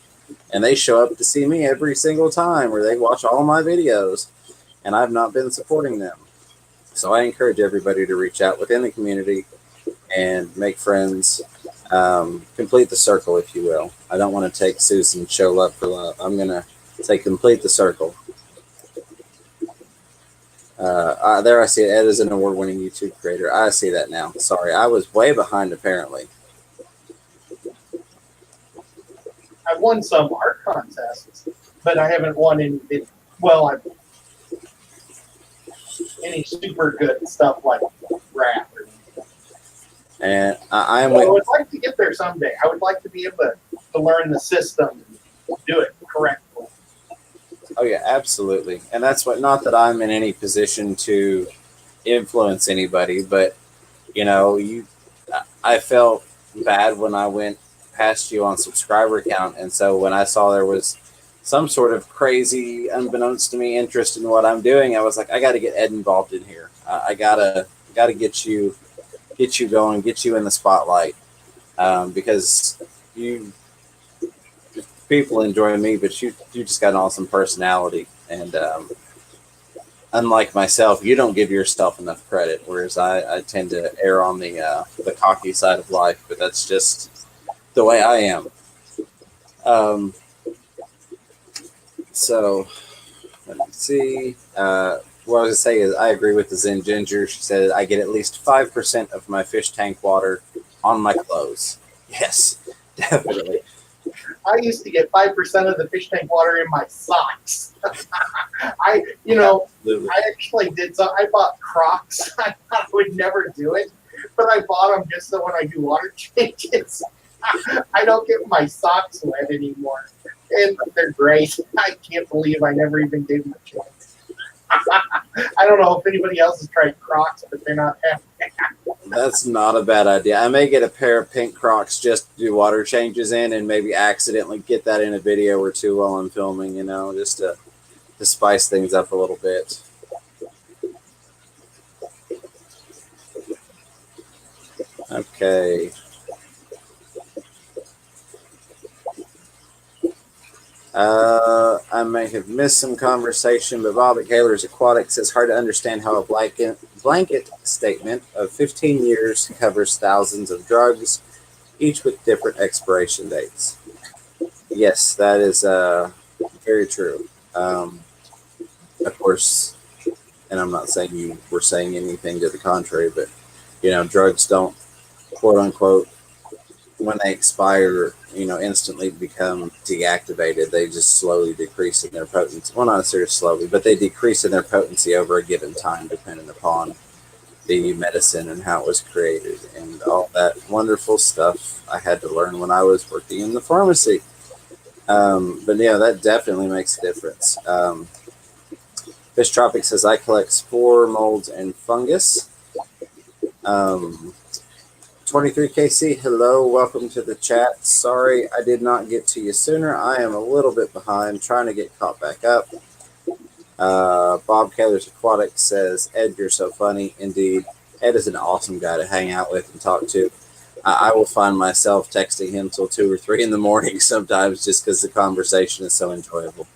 Speaker 1: And they show up to see me every single time, or they watch all my videos, and I've not been supporting them. So I encourage everybody to reach out within the community and make friends, complete the circle, if you will. I don't want to take Susan's show love for love. I'm going to say complete the circle. There I see it. Ed is an award-winning YouTube creator. I see that now. Sorry, I was way behind apparently.
Speaker 2: I've won some art contests, but I haven't won any. Well, any super good stuff like rap.
Speaker 1: And I am.
Speaker 2: I would like to get there someday. I would like to be able to learn the system and do it correctly.
Speaker 1: Oh yeah, absolutely. And that's what. Not that I'm in any position to influence anybody, but you know, I felt bad when I went past you on subscriber count, and so when I saw there was some sort of crazy, unbeknownst to me, interest in what I'm doing, I was like, I got to get Ed involved in here. I gotta get you going, get you in the spotlight, because people enjoy me, but you just got an awesome personality, and unlike myself, you don't give yourself enough credit, whereas I tend to err on the cocky side of life, but that's just the way I am. So let me see. What I was going to say is I agree with the Zen Ginger. She said I get at least 5% of my fish tank water on my clothes. Yes, definitely.
Speaker 2: I used to get 5% of the fish tank water in my socks. I actually did so. I bought Crocs. I thought I would never do it, but I bought them just so when I do water changes, I don't get my socks wet anymore. And they're great. I can't believe I never even gave them a chance. I don't know if anybody else has tried Crocs, but they're not happy.
Speaker 1: That's not a bad idea. I may get a pair of pink Crocs just to do water changes in, and maybe accidentally get that in a video or two while I'm filming, just to spice things up a little bit. Okay. I may have missed some conversation, but Bob at Gaylor's Aquatics says hard to understand how a blanket statement of 15 years covers thousands of drugs, each with different expiration dates. Yes, that is very true. Of course, and I'm not saying you were saying anything to the contrary, but drugs don't, quote unquote, when they expire, instantly become deactivated. They just slowly decrease in their potency. Well, not necessarily slowly, but they decrease in their potency over a given time, depending upon the medicine and how it was created and all that wonderful stuff I had to learn when I was working in the pharmacy. But yeah, that definitely makes a difference. Fish Tropic says I collect spore, molds, and fungus. 23KC, hello, welcome to the chat. Sorry I did not get to you sooner. I am a little bit behind, trying to get caught back up. Bob Kaler's Aquatic says, Ed, you're so funny. Indeed, Ed is an awesome guy to hang out with and talk to. I will find myself texting him till 2 or 3 in the morning sometimes just because the conversation is so enjoyable.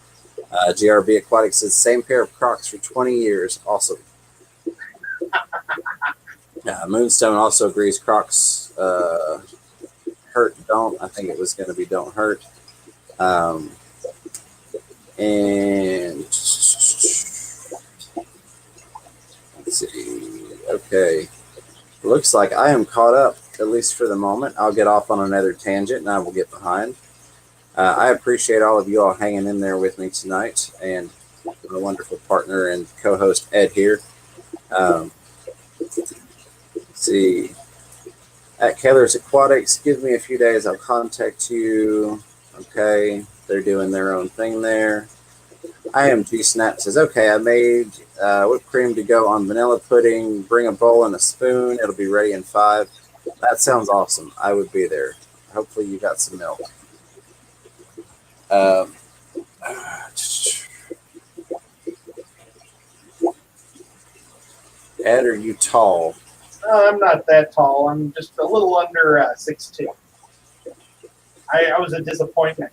Speaker 1: GRB Aquatic says, same pair of Crocs for 20 years. Awesome. Moonstone also agrees Crocs hurt, don't. I think it was going to be don't hurt. And let's see. Okay. Looks like I am caught up, at least for the moment. I'll get off on another tangent and I will get behind. I appreciate all of you all hanging in there with me tonight and my wonderful partner and co-host Ed here. Let's see. At Keller's Aquatics, give me a few days. I'll contact you. Okay. They're doing their own thing there. IMG Snap says, okay, I made whipped cream to go on vanilla pudding. Bring a bowl and a spoon. It'll be ready in 5. That sounds awesome. I would be there. Hopefully you got some milk. Ed, are you tall?
Speaker 2: I'm not that tall. I'm just a little under 6'2". I was a disappointment.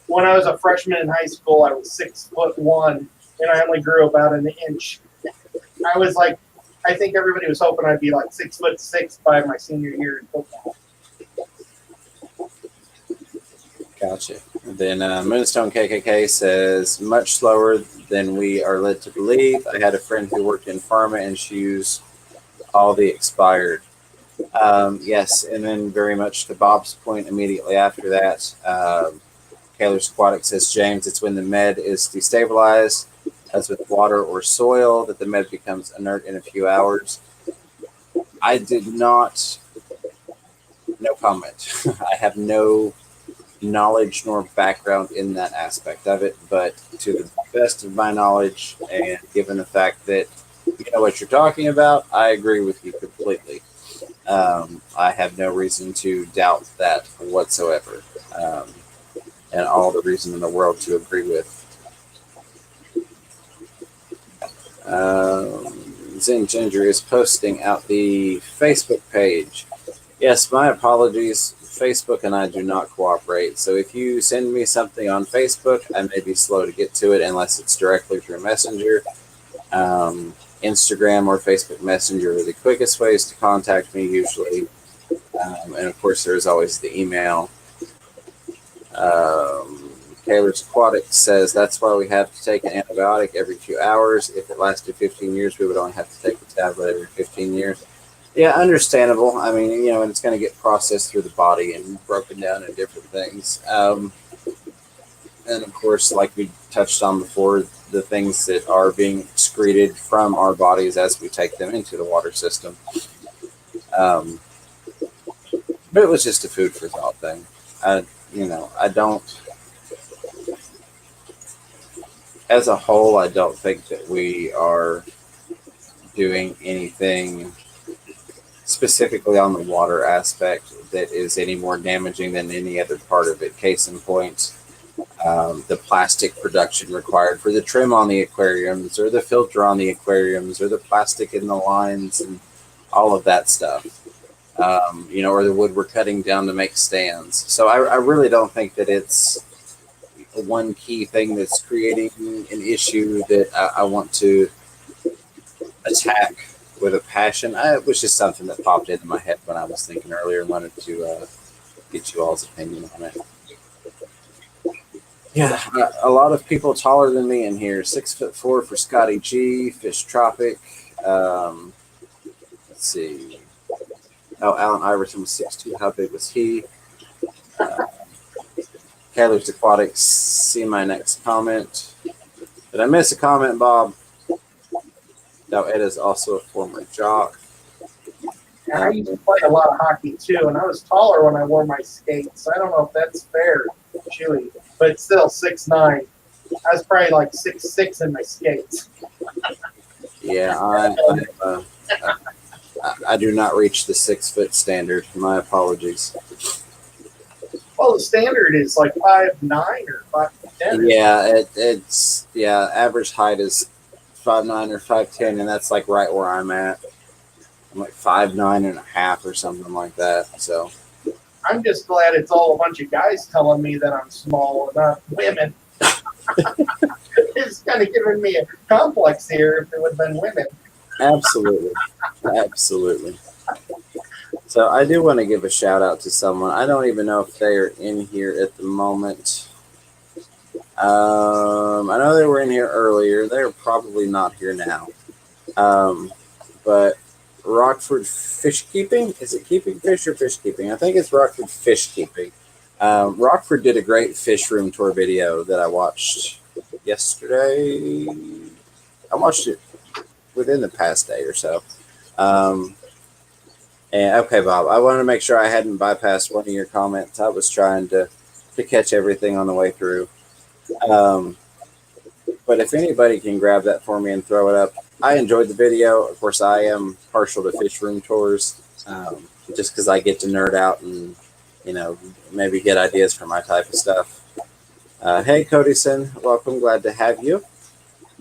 Speaker 2: When I was a freshman in high school, I was 6'1", and I only grew about an inch. I was like, I think everybody was hoping I'd be like 6'6" by my senior year in football.
Speaker 1: Gotcha. Then Moonstone KKK says, much slower than we are led to believe. I had a friend who worked in pharma and she used all the expired. Yes, and then very much to Bob's point immediately after that, Kaler's Aquatic says, James, it's when the med is destabilized, as with water or soil, that the med becomes inert in a few hours. I did not, no comment. I have no knowledge nor background in that aspect of it, but to the best of my knowledge and given the fact that you know what you're talking about, I agree with you completely. I have no reason to doubt that whatsoever, and all the reason in the world to agree with. Zen Ginger is posting out the Facebook page. Yes, my apologies. Facebook and I do not cooperate. So if you send me something on Facebook, I may be slow to get to it unless it's directly through Messenger. Instagram or Facebook Messenger are the quickest ways to contact me usually. And of course, there's always the email. Kaler's Aquatic says that's why we have to take an antibiotic every few hours. If it lasted 15 years, we would only have to take a tablet every 15 years. Yeah, understandable. I mean, and it's going to get processed through the body and broken down in different things. And of course, like we touched on before, the things that are being excreted from our bodies as we take them into the water system. But it was just a food for thought thing. I don't, as a whole, I don't think that we are doing anything specifically on the water aspect that is any more damaging than any other part of it. Case in point, the plastic production required for the trim on the aquariums or the filter on the aquariums or the plastic in the lines and all of that stuff. or the wood we're cutting down to make stands. So I really don't think that it's one key thing that's creating an issue that I want to attack with a passion. It was just something that popped into my head when I was thinking earlier and wanted to get you all's opinion on it. Yeah, a lot of people taller than me in here. 6'4" for Scotty G, Fish Tropic. Let's see. Oh, Alan Iverson was 6'2". How big was he? Caleb's Aquatics. See my next comment. Did I miss a comment, Bob? No, Ed is also a former jock.
Speaker 2: I used to play a lot of hockey too, and I was taller when I wore my skates. I don't know if that's fair, Chewy, but still 6'9". I was probably like 6'6" in my skates.
Speaker 1: Yeah, I do not reach the 6 foot standard. My apologies.
Speaker 2: Well, the standard is like 5'9" or 5'10".
Speaker 1: Yeah, it's average height is 5'9" or 5'10", and that's like right where I'm at. I'm like 5'9.5" or something like that. So
Speaker 2: I'm just glad it's all a bunch of guys telling me that I'm small and not women. It's kind of giving me a complex here if it would have been women.
Speaker 1: absolutely, absolutely. So I do want to give a shout out to someone. I don't even know if they are in here at the moment. I know they were in here earlier. They're probably not here now. But Rockford Fish Keeping, is it keeping fish or fish keeping? I think it's Rockford Fish Keeping. Rockford did a great fish room tour video that I watched yesterday. I watched it within the past day or so. And okay, Bob, I wanted to make sure I hadn't bypassed one of your comments. I was trying to catch everything on the way through. But if anybody can grab that for me and throw it up, I enjoyed the video. Of course, I am partial to fish room tours, just because I get to nerd out and, maybe get ideas for my type of stuff. Hey, Codyson, welcome. Glad to have you.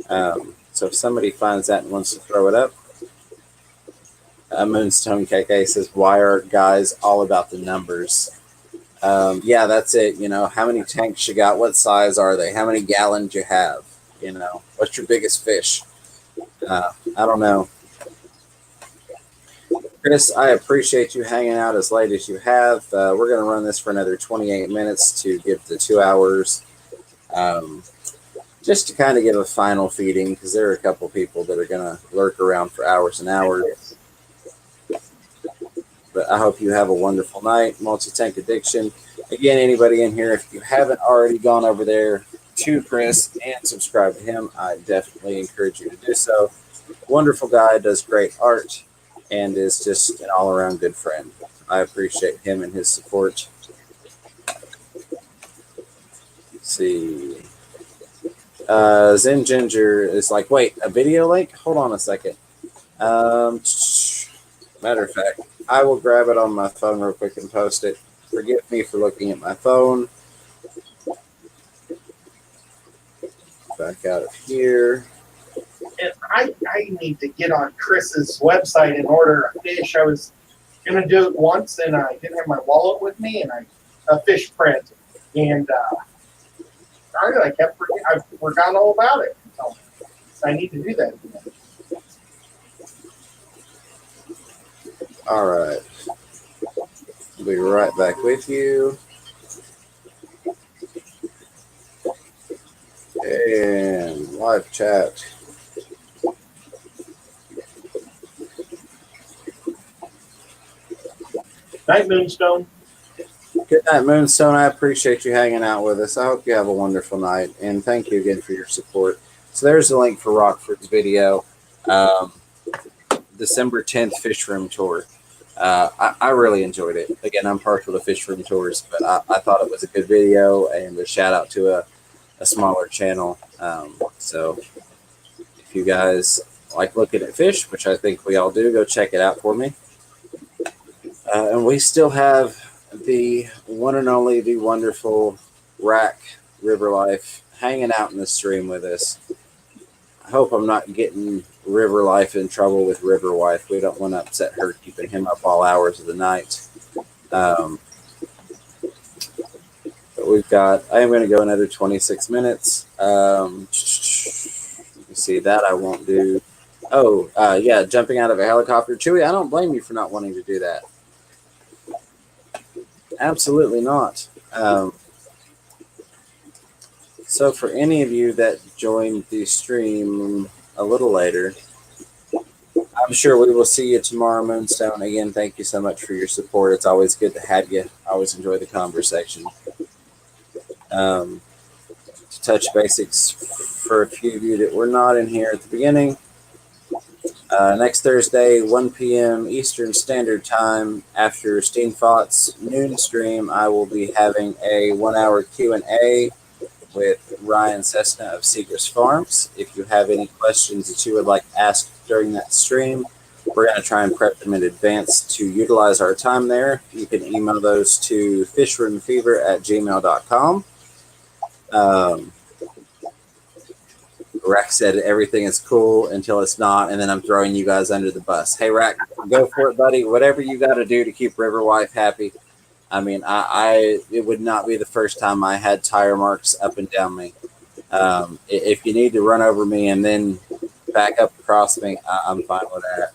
Speaker 1: So if somebody finds that and wants to throw it up, Moonstone KK says, why are guys all about the numbers? Yeah, that's it. How many tanks you got? What size are they? How many gallons you have? What's your biggest fish? I don't know. Chris, I appreciate you hanging out as late as you have. We're going to run this for another 28 minutes to give the 2 hours. Just to kind of give a final feeding, because there are a couple people that are going to lurk around for hours and hours. But I hope you have a wonderful night. Multi-Tank Addiction. Again, anybody in here, if you haven't already gone over there to Chris and subscribe to him, I definitely encourage you to do so. Wonderful guy, does great art, and is just an all-around good friend. I appreciate him and his support. Let's see. Zen Ginger is like, wait, a video link? Hold on a second. Matter of fact, I will grab it on my phone real quick and post it. Forgive me for looking at my phone. Back out of here.
Speaker 2: And I need to get on Chris's website and order a fish. I was going to do it once, and I didn't have my wallet with me, and a fish print. And I kept forgetting. I forgot all about it. So I need to do that.
Speaker 1: All right. I'll be right back with you. And live chat.
Speaker 2: Night, Moonstone.
Speaker 1: Good night, Moonstone. I appreciate you hanging out with us. I hope you have a wonderful night, and thank you again for your support. So there's the link for Rockford's video, December 10th fish room tour. I really enjoyed it. Again, I'm partial to fish room tours, but I thought it was a good video and a shout out to a smaller channel. So if you guys like looking at fish, which I think we all do, go check it out for me. And we still have the one and only, the wonderful Rack River Life hanging out in the stream with us. I hope I'm not getting River Life in trouble with River Wife. We don't want to upset her keeping him up all hours of the night. But we've got, I am going to go another 26 minutes. You see that I won't do. Oh, yeah, jumping out of a helicopter. Chewy, I don't blame you for not wanting to do that. Absolutely not. So for any of you that joined the stream a little later, I'm sure we will see you tomorrow, Moonstone. Again, thank you so much for your support. It's always good to have you. I always enjoy the conversation. To touch basics for a few of you that were not in here at the beginning, next Thursday, 1 p.m. Eastern Standard Time, after Steamfott's noon stream, I will be having a 1-hour Q&A with Ryan Cessna of Seagrass Farms. If you have any questions that you would like asked during that stream, we're going to try and prep them in advance to utilize our time there. You can email those to fishroomfever@gmail.com. Rack said everything is cool until it's not, and then I'm throwing you guys under the bus. Hey, Rack, go for it, buddy. Whatever you got to do to keep River Wife happy. I mean, it would not be the first time I had tire marks up and down me. If you need to run over me and then back up across me, I'm fine with that.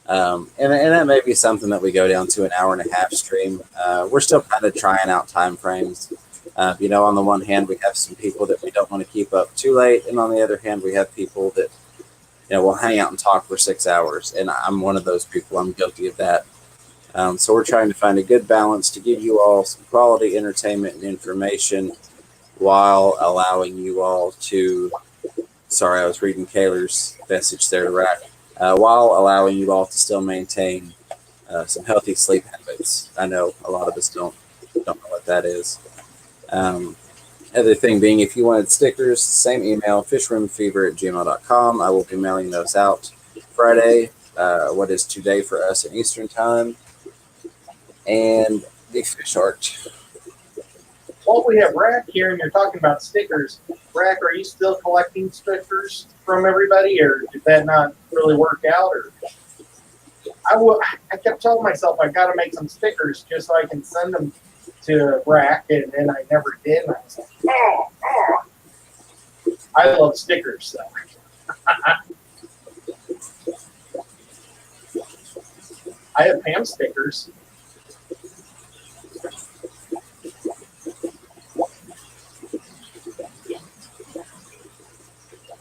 Speaker 1: And that may be something that we go down to an 1.5-hour stream. We're still kind of trying out time frames. On the one hand, we have some people that we don't want to keep up too late, and on the other hand, we have people that will hang out and talk for 6 hours. And I'm one of those people. I'm guilty of that. So we're trying to find a good balance to give you all some quality entertainment and information while allowing you all to. Sorry, I was reading Kaylor's message there to Rack. While allowing you all to still maintain some healthy sleep habits. I know a lot of us don't know what that is. Other thing being, if you wanted stickers, same email, fishroomfever@gmail.com. I will be mailing those out Friday, what is today for us in Eastern Time, and the fish art.
Speaker 2: Well, we have Rack here, and you're talking about stickers. Rack, are you still collecting stickers from everybody, or did that not really work out? Or I kept telling myself I got to make some stickers just so I can send them to Rack, and then I never did. And I was like, I love stickers, so. I have Pam stickers.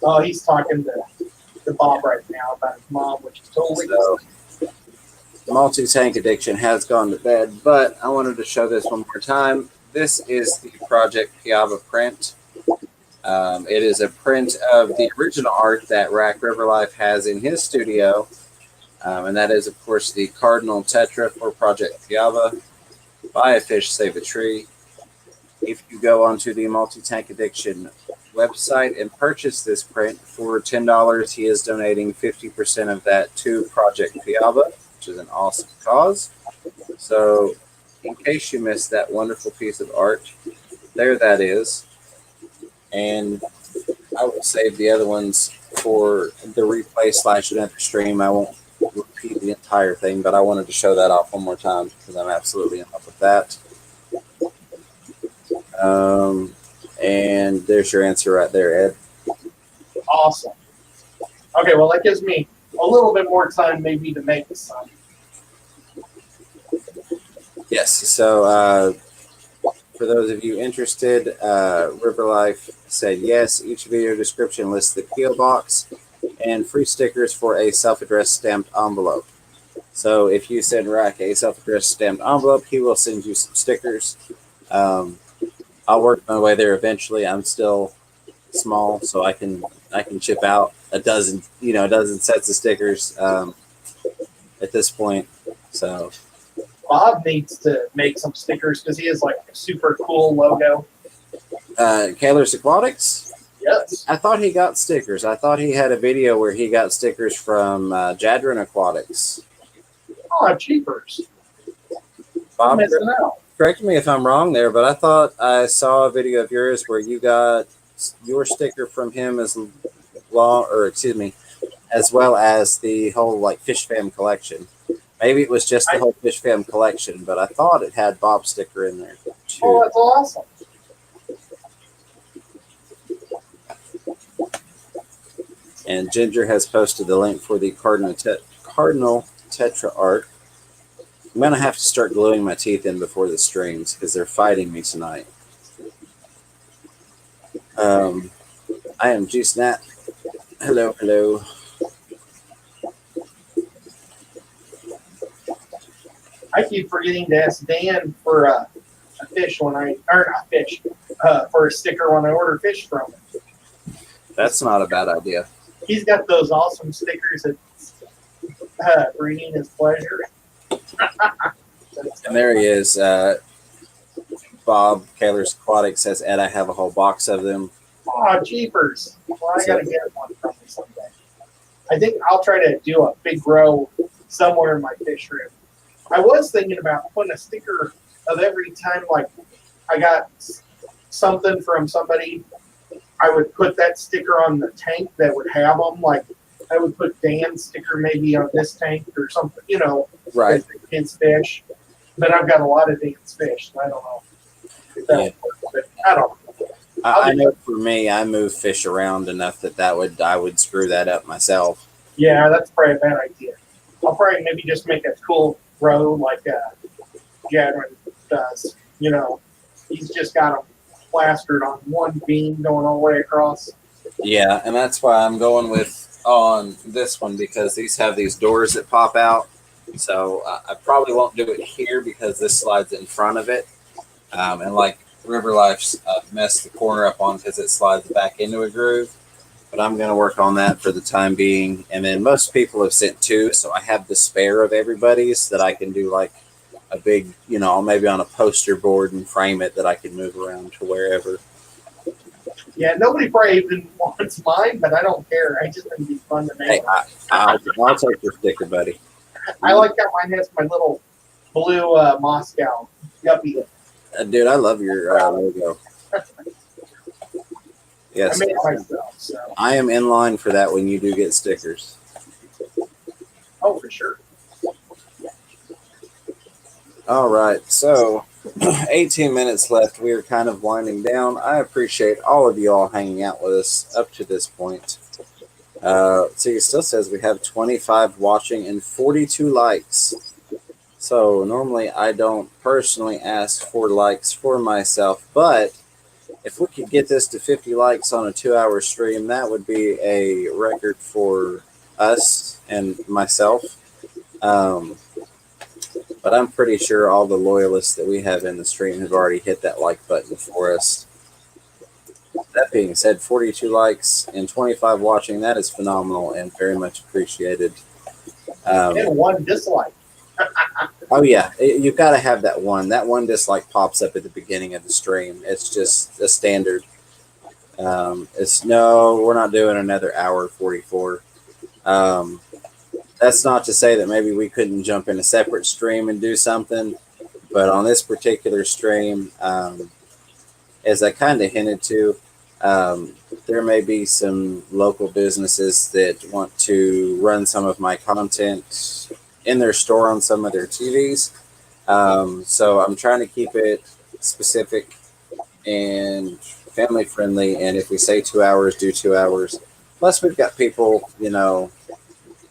Speaker 2: Oh, he's talking to Bob right now about his mom, which is totally
Speaker 1: Multi-tank addiction has gone to bed, but I wanted to show this one more time. This is the Project Piava print. It is a print of the original art that Rack River Life has in his studio, and that is, of course, the Cardinal Tetra for Project Piava. Buy a fish, save a tree. If you go onto the Multi-Tank Addiction website and purchase this print for $10, he is donating 50% of that to Project Piava, which is an awesome cause. So in case you missed that wonderful piece of art, there that is. And I will save the other ones for the replay / another stream. I won't repeat the entire thing, but I wanted to show that off one more time because I'm absolutely in love with that. And there's your answer right there, Ed.
Speaker 2: awesome. Okay, well, that gives me a little bit more time maybe to make this son.
Speaker 1: Yes, so for those of you interested, River Life said yes. Each video description lists the P.O. box and free stickers for a self-addressed stamped envelope. So if you send Rack a self-addressed stamped envelope, he will send you some stickers. I'll work my way there eventually. I'm still small, so I can chip out a dozen sets of stickers at this point. So
Speaker 2: Bob needs to make some stickers because he has like a super cool logo.
Speaker 1: Kaylor's Aquatics?
Speaker 2: Yes.
Speaker 1: I thought he got stickers. I thought he had a video where he got stickers from Jadron Aquatics.
Speaker 2: Oh, cheapers.
Speaker 1: Bob,
Speaker 2: I'm missing out.
Speaker 1: correct me if I'm wrong there, but I thought I saw a video of yours where you got your sticker from him as long, or excuse me, as well as the whole like Fish Fam collection. Maybe it was just the whole Fish Fam collection, but I thought it had Bob's sticker in there too.
Speaker 2: Oh, that's awesome.
Speaker 1: And Ginger has posted the link for the Cardinal Tetra art. I'm going to have to start gluing my teeth in before the streams because they're fighting me tonight. I am G-Snap. Hello, hello.
Speaker 2: I keep forgetting to ask Dan for a fish when I, or not fish, for a sticker when I order fish from him.
Speaker 1: That's not a bad idea.
Speaker 2: He's got those awesome stickers that bringing his pleasure.
Speaker 1: And there he is. Bob Kaler's Aquatic says, Ed, I have a whole box of them.
Speaker 2: Oh, jeepers. Well, I got to get one from you someday. I think I'll try to do a big row somewhere in my fish room. I was thinking about putting a sticker of every time, like, I got something from somebody, I would put that sticker on the tank that would have them. Like, I would put Dan's sticker maybe on this tank or something, you know,
Speaker 1: right?
Speaker 2: Dan's fish. But I've got a lot of Dan's fish. So I don't know if that would work, but I don't know.
Speaker 1: I know for me, I move fish around enough that I would screw that up myself.
Speaker 2: Yeah, that's probably a bad idea. I'll probably maybe just make a cool row like Jadwin does. You know, he's just got them plastered on one beam going all the way across.
Speaker 1: Yeah, and that's why I'm going with on this one because these have these doors that pop out. So I probably won't do it here because this slides in front of it. And like River Life's messed the corner up on because it slides back into a groove. But I'm going to work on that for the time being. And then most people have sent two, so I have the spare of everybody's that I can do like a big, you know, maybe on a poster board and frame it that I can move around to wherever.
Speaker 2: Yeah, nobody probably even wants mine, but I don't care. I just think it'd be fun to make.
Speaker 1: Hey, I'll take your sticker, buddy.
Speaker 2: I like how mine has my little blue Moscow guppy.
Speaker 1: Dude, I love your logo. Yes,
Speaker 2: I made it myself. So.
Speaker 1: I am in line for that when you do get stickers.
Speaker 2: Oh, for sure.
Speaker 1: All right, so 18 minutes left. We are kind of winding down. I appreciate all of you all hanging out with us up to this point. So it still says we have 25 watching and 42 likes. So normally I don't personally ask for likes for myself, but if we could get this to 50 likes on a 2-hour stream, that would be a record for us and myself. But I'm pretty sure all the loyalists that we have in the stream have already hit that like button for us. That being said, 42 likes and 25 watching, that is phenomenal and very much appreciated.
Speaker 2: And one dislike.
Speaker 1: Oh, yeah. You've got to have that one. That one dislike pops up at the beginning of the stream. It's just a standard. It's no, we're not doing another hour 44. That's not to say that maybe we couldn't jump in a separate stream and do something. But on this particular stream, as I kind of hinted to, there may be some local businesses that want to run some of my content in their store on some of their TVs. So I'm trying to keep it specific and family friendly. And if we say 2 hours, do 2 hours. Plus we've got people, you know,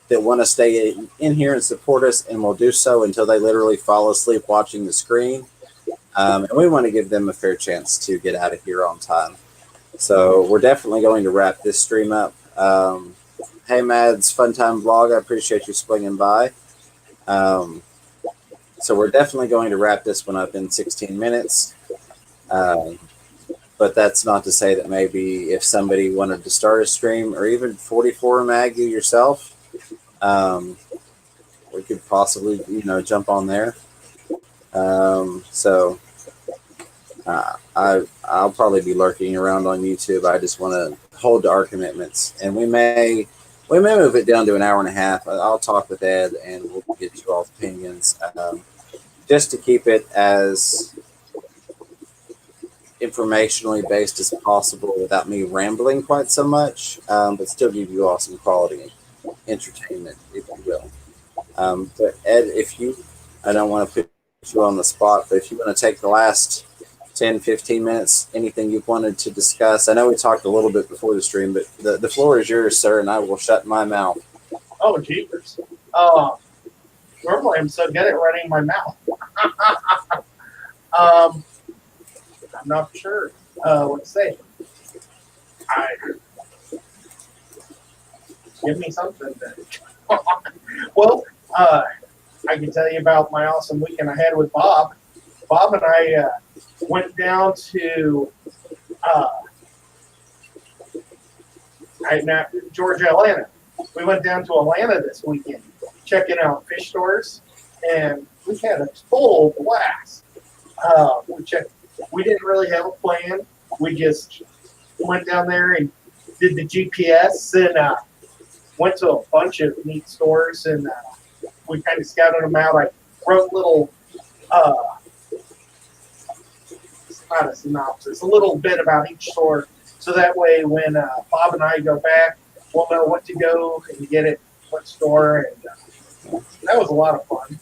Speaker 1: that want to stay in here and support us and will do so until they literally fall asleep watching the screen. And we want to give them a fair chance to get out of here on time. So we're definitely going to wrap this stream up. Hey, Mads, Fun Time Vlog, I appreciate you swinging by. So we're definitely going to wrap this one up in 16 minutes. But that's not to say that maybe if somebody wanted to start a stream or even 44 Mag, you yourself, we could possibly, you know, jump on there. So I'll probably be lurking around on YouTube. I just want to hold to our commitments, and we may move it down to an hour and a half. I'll talk with Ed, and we'll get you all opinions, just to keep it as informationally based as possible without me rambling quite so much, but still give you awesome quality. entertainment, if you will. But Ed, I don't want to put you on the spot, but if you want to take the last 10, 15 minutes, anything you've wanted to discuss. I know we talked a little bit before the stream, but the floor is yours, sir, and I will shut my mouth.
Speaker 2: Oh, jeepers. Normally I'm so good at running my mouth. I'm not sure what to say. Give me something. Well, I can tell you about my awesome weekend I had with Bob. Bob and I went down to Georgia, Atlanta. We went down to Atlanta this weekend, checking out fish stores, and we had a full blast. We didn't really have a plan. We just went down there and did the GPS and went to a bunch of neat stores, and we kind of scouted them out. I wrote little, not a synopsis, a little bit about each store, so that way when Bob and I go back, we'll know what to go and get at what store, and that was a lot of fun.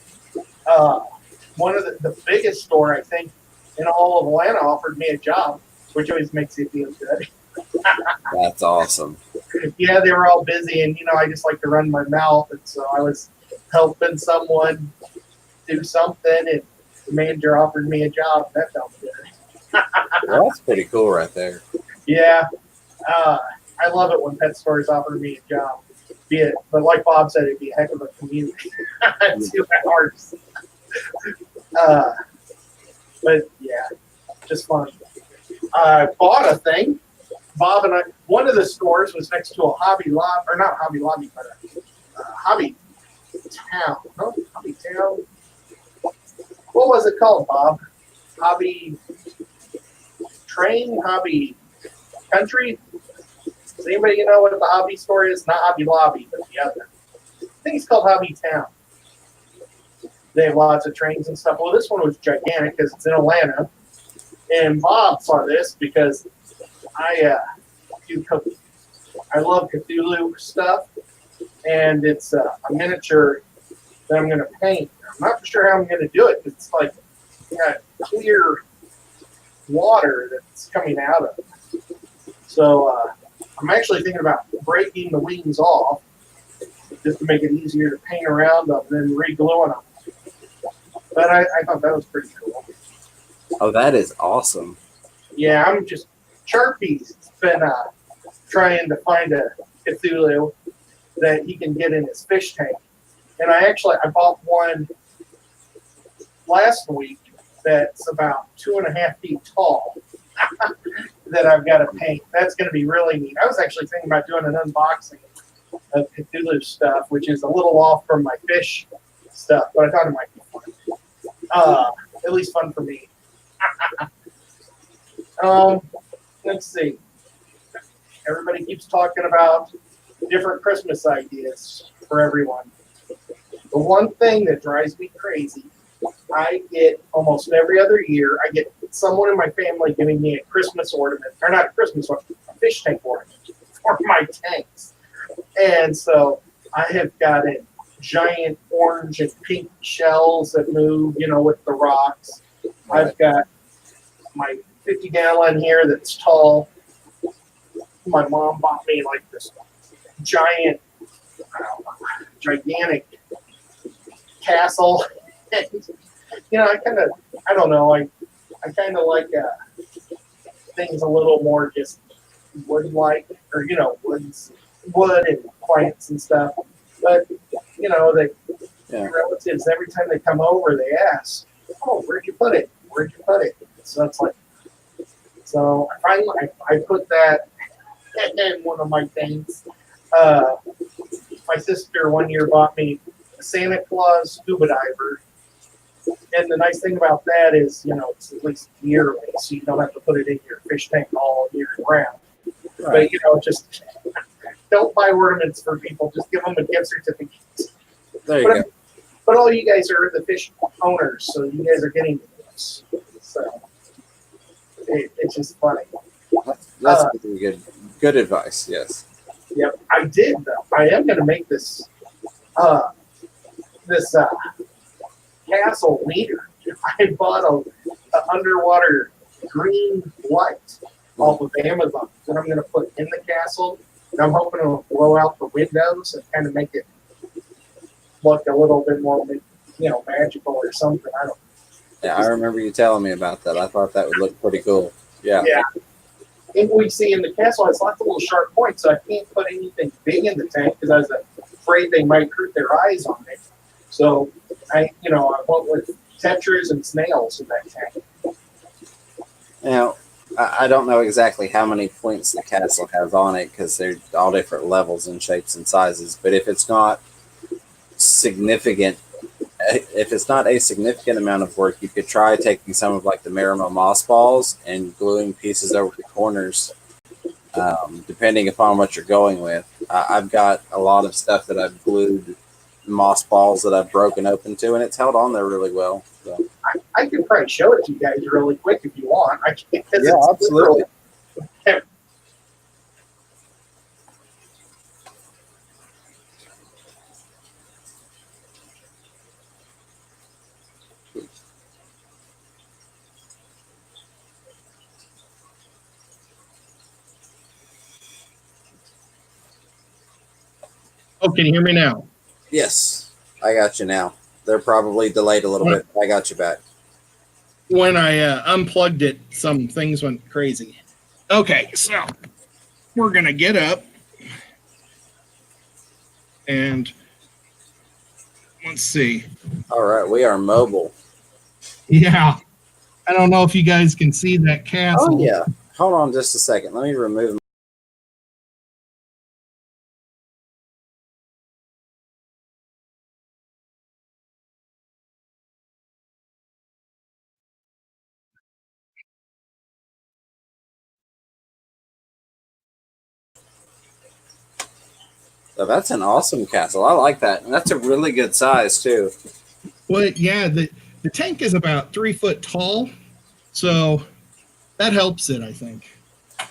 Speaker 2: One of the biggest store, I think, in all of Atlanta offered me a job, which always makes you feel good.
Speaker 1: That's awesome.
Speaker 2: Yeah, they were all busy, and I just like to run my mouth, and so I was helping someone do something, and the manager offered me a job. That felt good.
Speaker 1: Well, that's pretty cool right there.
Speaker 2: Yeah, I love it when pet stores offer me a job. But like Bob said, it'd be a heck of a commute. 2 hours. But yeah, just fun. I bought a thing. Bob and I, one of the stores was next to a Hobby Lobby, or not Hobby Lobby, but a Hobby Town. No, Hobby Town. What was it called, Bob? Hobby Train? Hobby Country? Does anybody know what the hobby store is? Not Hobby Lobby, but the other. I think it's called Hobby Town. They have lots of trains and stuff. Well, this one was gigantic because it's in Atlanta. And Bob saw this because I love Cthulhu stuff, and it's a miniature that I'm going to paint. I'm not sure how I'm going to do it. It's like clear water that's coming out of it. So I'm actually thinking about breaking the wings off just to make it easier to paint around them and then re-gluing them. But I thought that was pretty cool.
Speaker 1: Oh, that is awesome.
Speaker 2: Yeah, I'm just Sharpie's been trying to find a Cthulhu that he can get in his fish tank. And I bought one last week that's about 2.5 feet tall that I've got to paint. That's going to be really neat. I was actually thinking about doing an unboxing of Cthulhu stuff, which is a little off from my fish stuff, but I thought it might be fun. At least fun for me. Let's see. Everybody keeps talking about different Christmas ideas for everyone. The one thing that drives me crazy, I get almost every other year, I get someone in my family giving me a Christmas ornament, or not a Christmas ornament, a fish tank ornament for my tanks. And so I have got a giant orange and pink shells that move, with the rocks.
Speaker 1: Right.
Speaker 2: I've got my 50-gallon here that's tall. My mom bought me like this gigantic castle. I don't know, I kind of like things a little more just wood-like, or, wood and plants and stuff. But, the relatives, every time they come over, they ask, oh, where'd you put it? Where'd you put it? So it's like, I put that in one of my things. My sister one year bought me a Santa Claus scuba diver. And the nice thing about that is, it's at least yearly, so you don't have to put it in your fish tank all year round.
Speaker 1: Right.
Speaker 2: But, just don't buy ornaments for people. Just give them a gift certificate.
Speaker 1: There you go.
Speaker 2: But all you guys are the fish owners, so you guys are getting this. So it's just funny.
Speaker 1: That's really good advice, yes.
Speaker 2: Yep, I did though. I am going to make this this castle leader. I bought a underwater green light off of Amazon that I'm going to put in the castle, and I'm hoping it'll blow out the windows and kind of make it look a little bit more, magical or something. I don't.
Speaker 1: Yeah, I remember you telling me about that. I thought that would look pretty cool. Yeah.
Speaker 2: Yeah. And we see in the castle, it's lots of little sharp points, so I can't put anything big in the tank because I was afraid they might hurt their eyes on it. So I went with tetras and snails in that tank.
Speaker 1: Now, I don't know exactly how many points the castle has on it because they're all different levels and shapes and sizes. But if it's not significant, if it's not a significant amount of work, you could try taking some of like the Marimo moss balls and gluing pieces over the corners, depending upon what you're going with. I've got a lot of stuff that I've glued moss balls that I've broken open to, and it's held on there really well. So.
Speaker 2: I can probably show it to you guys really quick if you want.
Speaker 1: Yeah, absolutely.
Speaker 3: Oh, can you hear me now?
Speaker 1: Yes, I got you now. They're probably delayed a little bit. I got you back.
Speaker 3: When I unplugged it, some things went crazy. Okay, so we're going to get up and let's see.
Speaker 1: All right, we are mobile.
Speaker 3: Yeah, I don't know if you guys can see that castle.
Speaker 1: Oh, yeah. Hold on just a second. Let me remove. So that's an awesome castle. I like that. And that's a really good size, too.
Speaker 3: Well, yeah, the tank is about 3 foot tall, so that helps it, I think.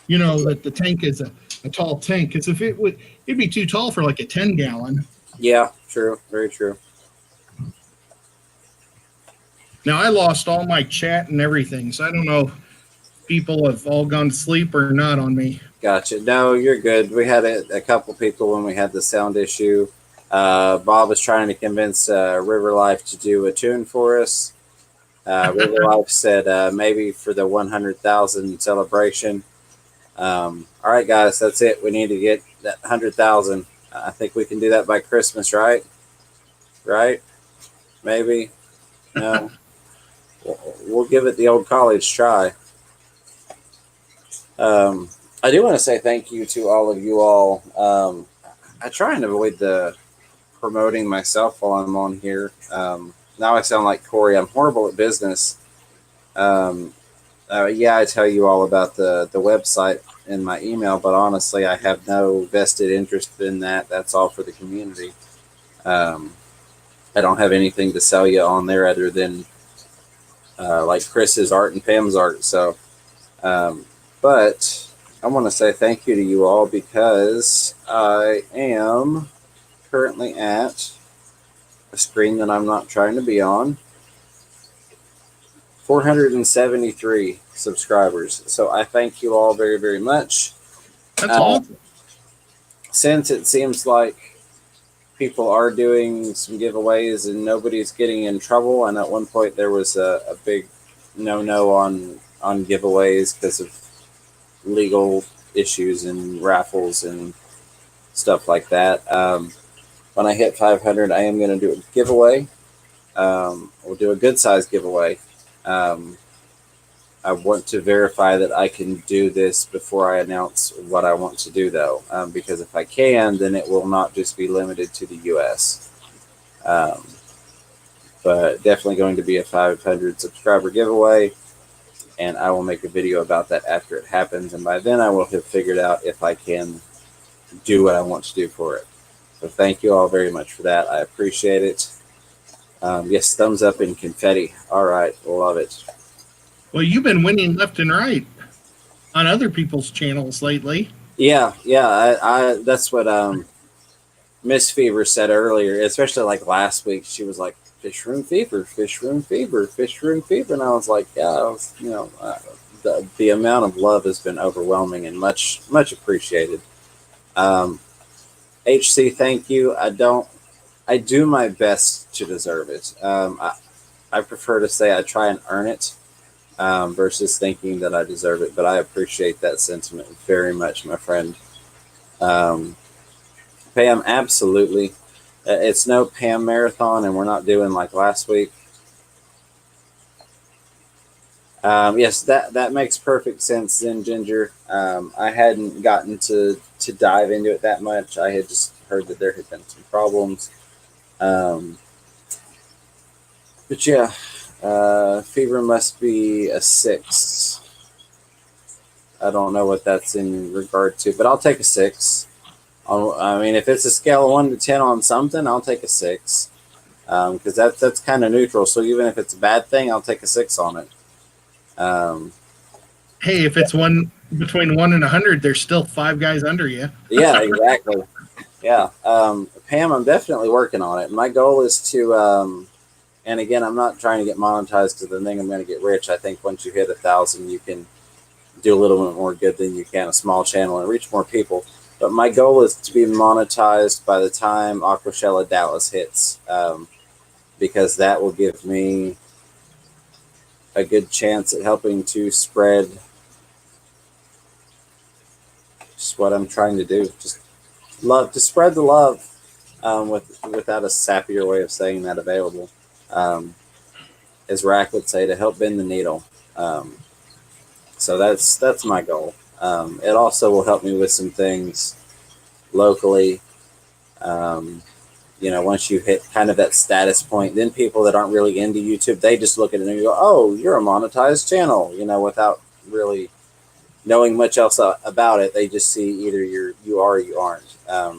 Speaker 3: That the tank is a tall tank, because if it'd be too tall for like a 10-gallon.
Speaker 1: Yeah, true. Very true.
Speaker 3: Now, I lost all my chat and everything, so I don't know if people have all gone to sleep or not on me.
Speaker 1: Gotcha. No, you're good. We had a couple people when we had the sound issue. Bob was trying to convince River Life to do a tune for us. River Life said maybe for the 100,000 celebration. All right, guys, that's it. We need to get that 100,000. I think we can do that by Christmas, right? Right? Maybe. No. We'll give it the old college try. I do want to say thank you to all of you all. I try and avoid the promoting myself while I'm on here. Now I sound like Corey. I'm horrible at business. Yeah, I tell you all about the website in my email, but honestly, I have no vested interest in that. That's all for the community. I don't have anything to sell you on there other than like Chris's art and Pam's art. So, but I want to say thank you to you all because I am currently at a screen that I'm not trying to be on. 473 subscribers. So I thank you all very, very much.
Speaker 3: That's awesome.
Speaker 1: Since it seems like people are doing some giveaways and nobody's getting in trouble, and at one point there was a big no on giveaways because of legal issues and raffles and stuff like that. When I hit 500, I am going to do a giveaway. We'll do a good size giveaway. I want to verify that I can do this before I announce what I want to do, though, because if I can, then it will not just be limited to the U.S. But definitely going to be a 500 subscriber giveaway, and I will make a video about that after it happens, and by then I will have figured out if I can do what I want to do for it. So thank you all very much for that. I appreciate it. Yes, thumbs up and confetti. All right, love it.
Speaker 3: Well, you've been winning left and right on other people's channels lately.
Speaker 1: Yeah, yeah. I that's what Miss Fever said earlier, especially like last week. She was like, "Fish room fever, fish room fever, fish room fever," and I was like, "Yeah, I was, the amount of love has been overwhelming and much appreciated." Um, HC, thank you. I do my best to deserve it. I prefer to say I try and earn it versus thinking that I deserve it. But I appreciate that sentiment very much, my friend. Um, Pam, absolutely. It's no Pam marathon, and we're not doing like last week. Yes, that makes perfect sense. Then Ginger, I hadn't gotten to dive into it that much. I had just heard that there had been some problems. Um, but yeah, fever must be a 6. I don't know what that's in regard to, but I'll take a 6. I mean, if it's a scale of 1 to 10 on something, I'll take a 6 because that's kind of neutral. So even if it's a bad thing, I'll take a 6 on it. Um,
Speaker 3: Hey, if it's one between 1 and 100, there's still 5 guys under you.
Speaker 1: yeah, exactly. Yeah, Pam, I'm definitely working on it. My goal is to, and again, I'm not trying to get monetized because I think I'm going to get rich. I think once you hit 1,000, you can do a little bit more good than you can a small channel and reach more people. But my goal is to be monetized by the time Aquashella Dallas hits, because that will give me a good chance at helping to spread just what I'm trying to do. Just love to spread the love, without a sappier way of saying that available. Um, as Rack would say, to help bend the needle. Um, so that's my goal. It also will help me with some things locally. Um, once you hit kind of that status point, then people that aren't really into YouTube, they just look at it and go, "Oh, you're a monetized channel," without really knowing much else about it. They just see either you are or you aren't.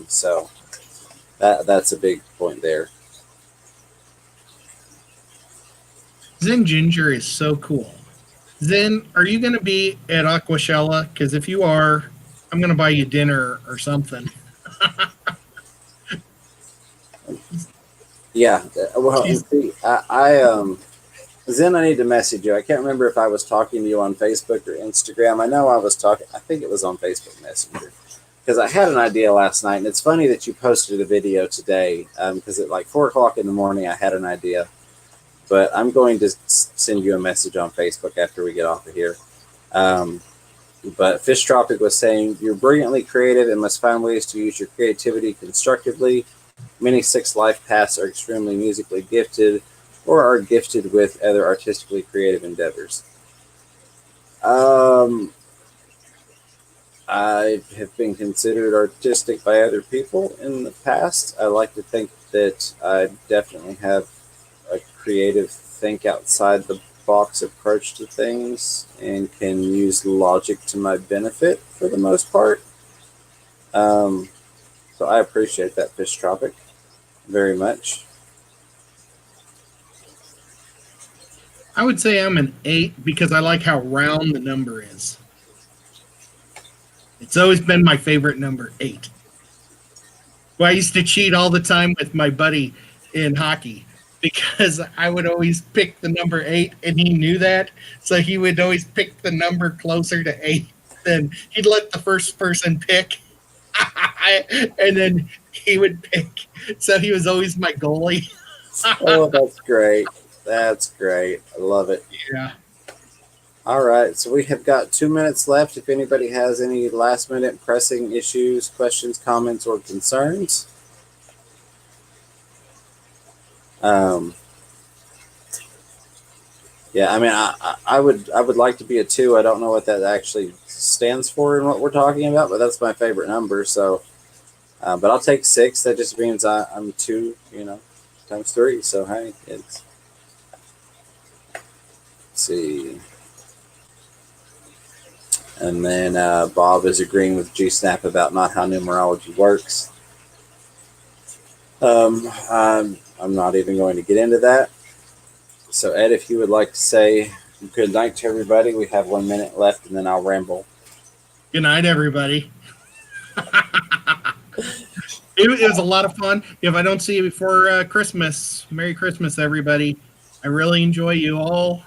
Speaker 1: So that's a big point there.
Speaker 3: Zen Ginger is so cool. Zen, are you going to be at Aquashella? Because if you are, I'm going to buy you dinner or something.
Speaker 1: Yeah. Well,
Speaker 3: She's
Speaker 1: see, Zen, I need to message you. I can't remember if I was talking to you on Facebook or Instagram. I know I was talking. I think it was on Facebook Messenger because I had an idea last night, and it's funny that you posted a video today because at like 4 o'clock in the morning, I had an idea. But I'm going to send you a message on Facebook after we get off of here. Um, but Fish Tropic was saying, "You're brilliantly creative and must find ways to use your creativity constructively. Many six life paths are extremely musically gifted or are gifted with other artistically creative endeavors." Um, I have been considered artistic by other people in the past. I like to think that I definitely have a creative, think outside the box approach to things and can use logic to my benefit for the most part. Um, so I appreciate that, Fish Tropic, very much.
Speaker 3: I would say I'm an 8 because I like how round the number is. It's always been my favorite number, 8. Well, I used to cheat all the time with my buddy in hockey because I would always pick the number 8 and he knew that. So he would always pick the number closer to 8. Then he'd let the first person pick and then he would pick. So he was always my goalie.
Speaker 1: Oh, that's great. That's great. I love it.
Speaker 3: Yeah.
Speaker 1: All right, so we have got 2 minutes left. If anybody has any last minute pressing issues, questions, comments, or concerns. Um, yeah, I mean, I would like to be a 2. I don't know what that actually stands for and what we're talking about, but that's my favorite number. So, but I'll take 6. That just means I'm 2, times 3. So hey, let's see. And then Bob is agreeing with G Snap about not how numerology works. I'm not even going to get into that. So, Ed, if you would like to say good night to everybody, we have 1 minute left, and then I'll ramble.
Speaker 3: Good night, everybody. It was a lot of fun. If I don't see you before Christmas, Merry Christmas, everybody. I really enjoy you all.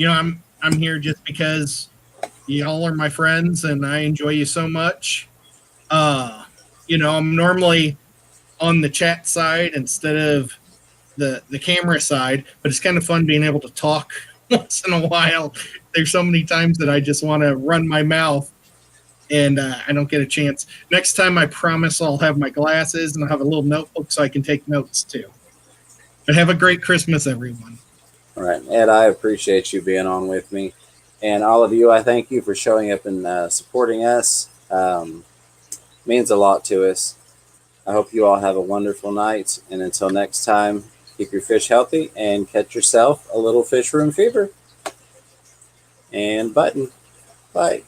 Speaker 3: I'm here just because y'all are my friends, and I enjoy you so much. I'm normally on the chat side instead of the camera side, but it's kind of fun being able to talk once in a while. There's so many times that I just want to run my mouth, and I don't get a chance. Next time, I promise I'll have my glasses and I'll have a little notebook so I can take notes too. But have a great Christmas, everyone.
Speaker 1: All right, Ed, I appreciate you being on with me. And all of you, I thank you for showing up and supporting us. Means a lot to us. I hope you all have a wonderful night. And until next time, keep your fish healthy and catch yourself a little fish room fever. And button. Bye.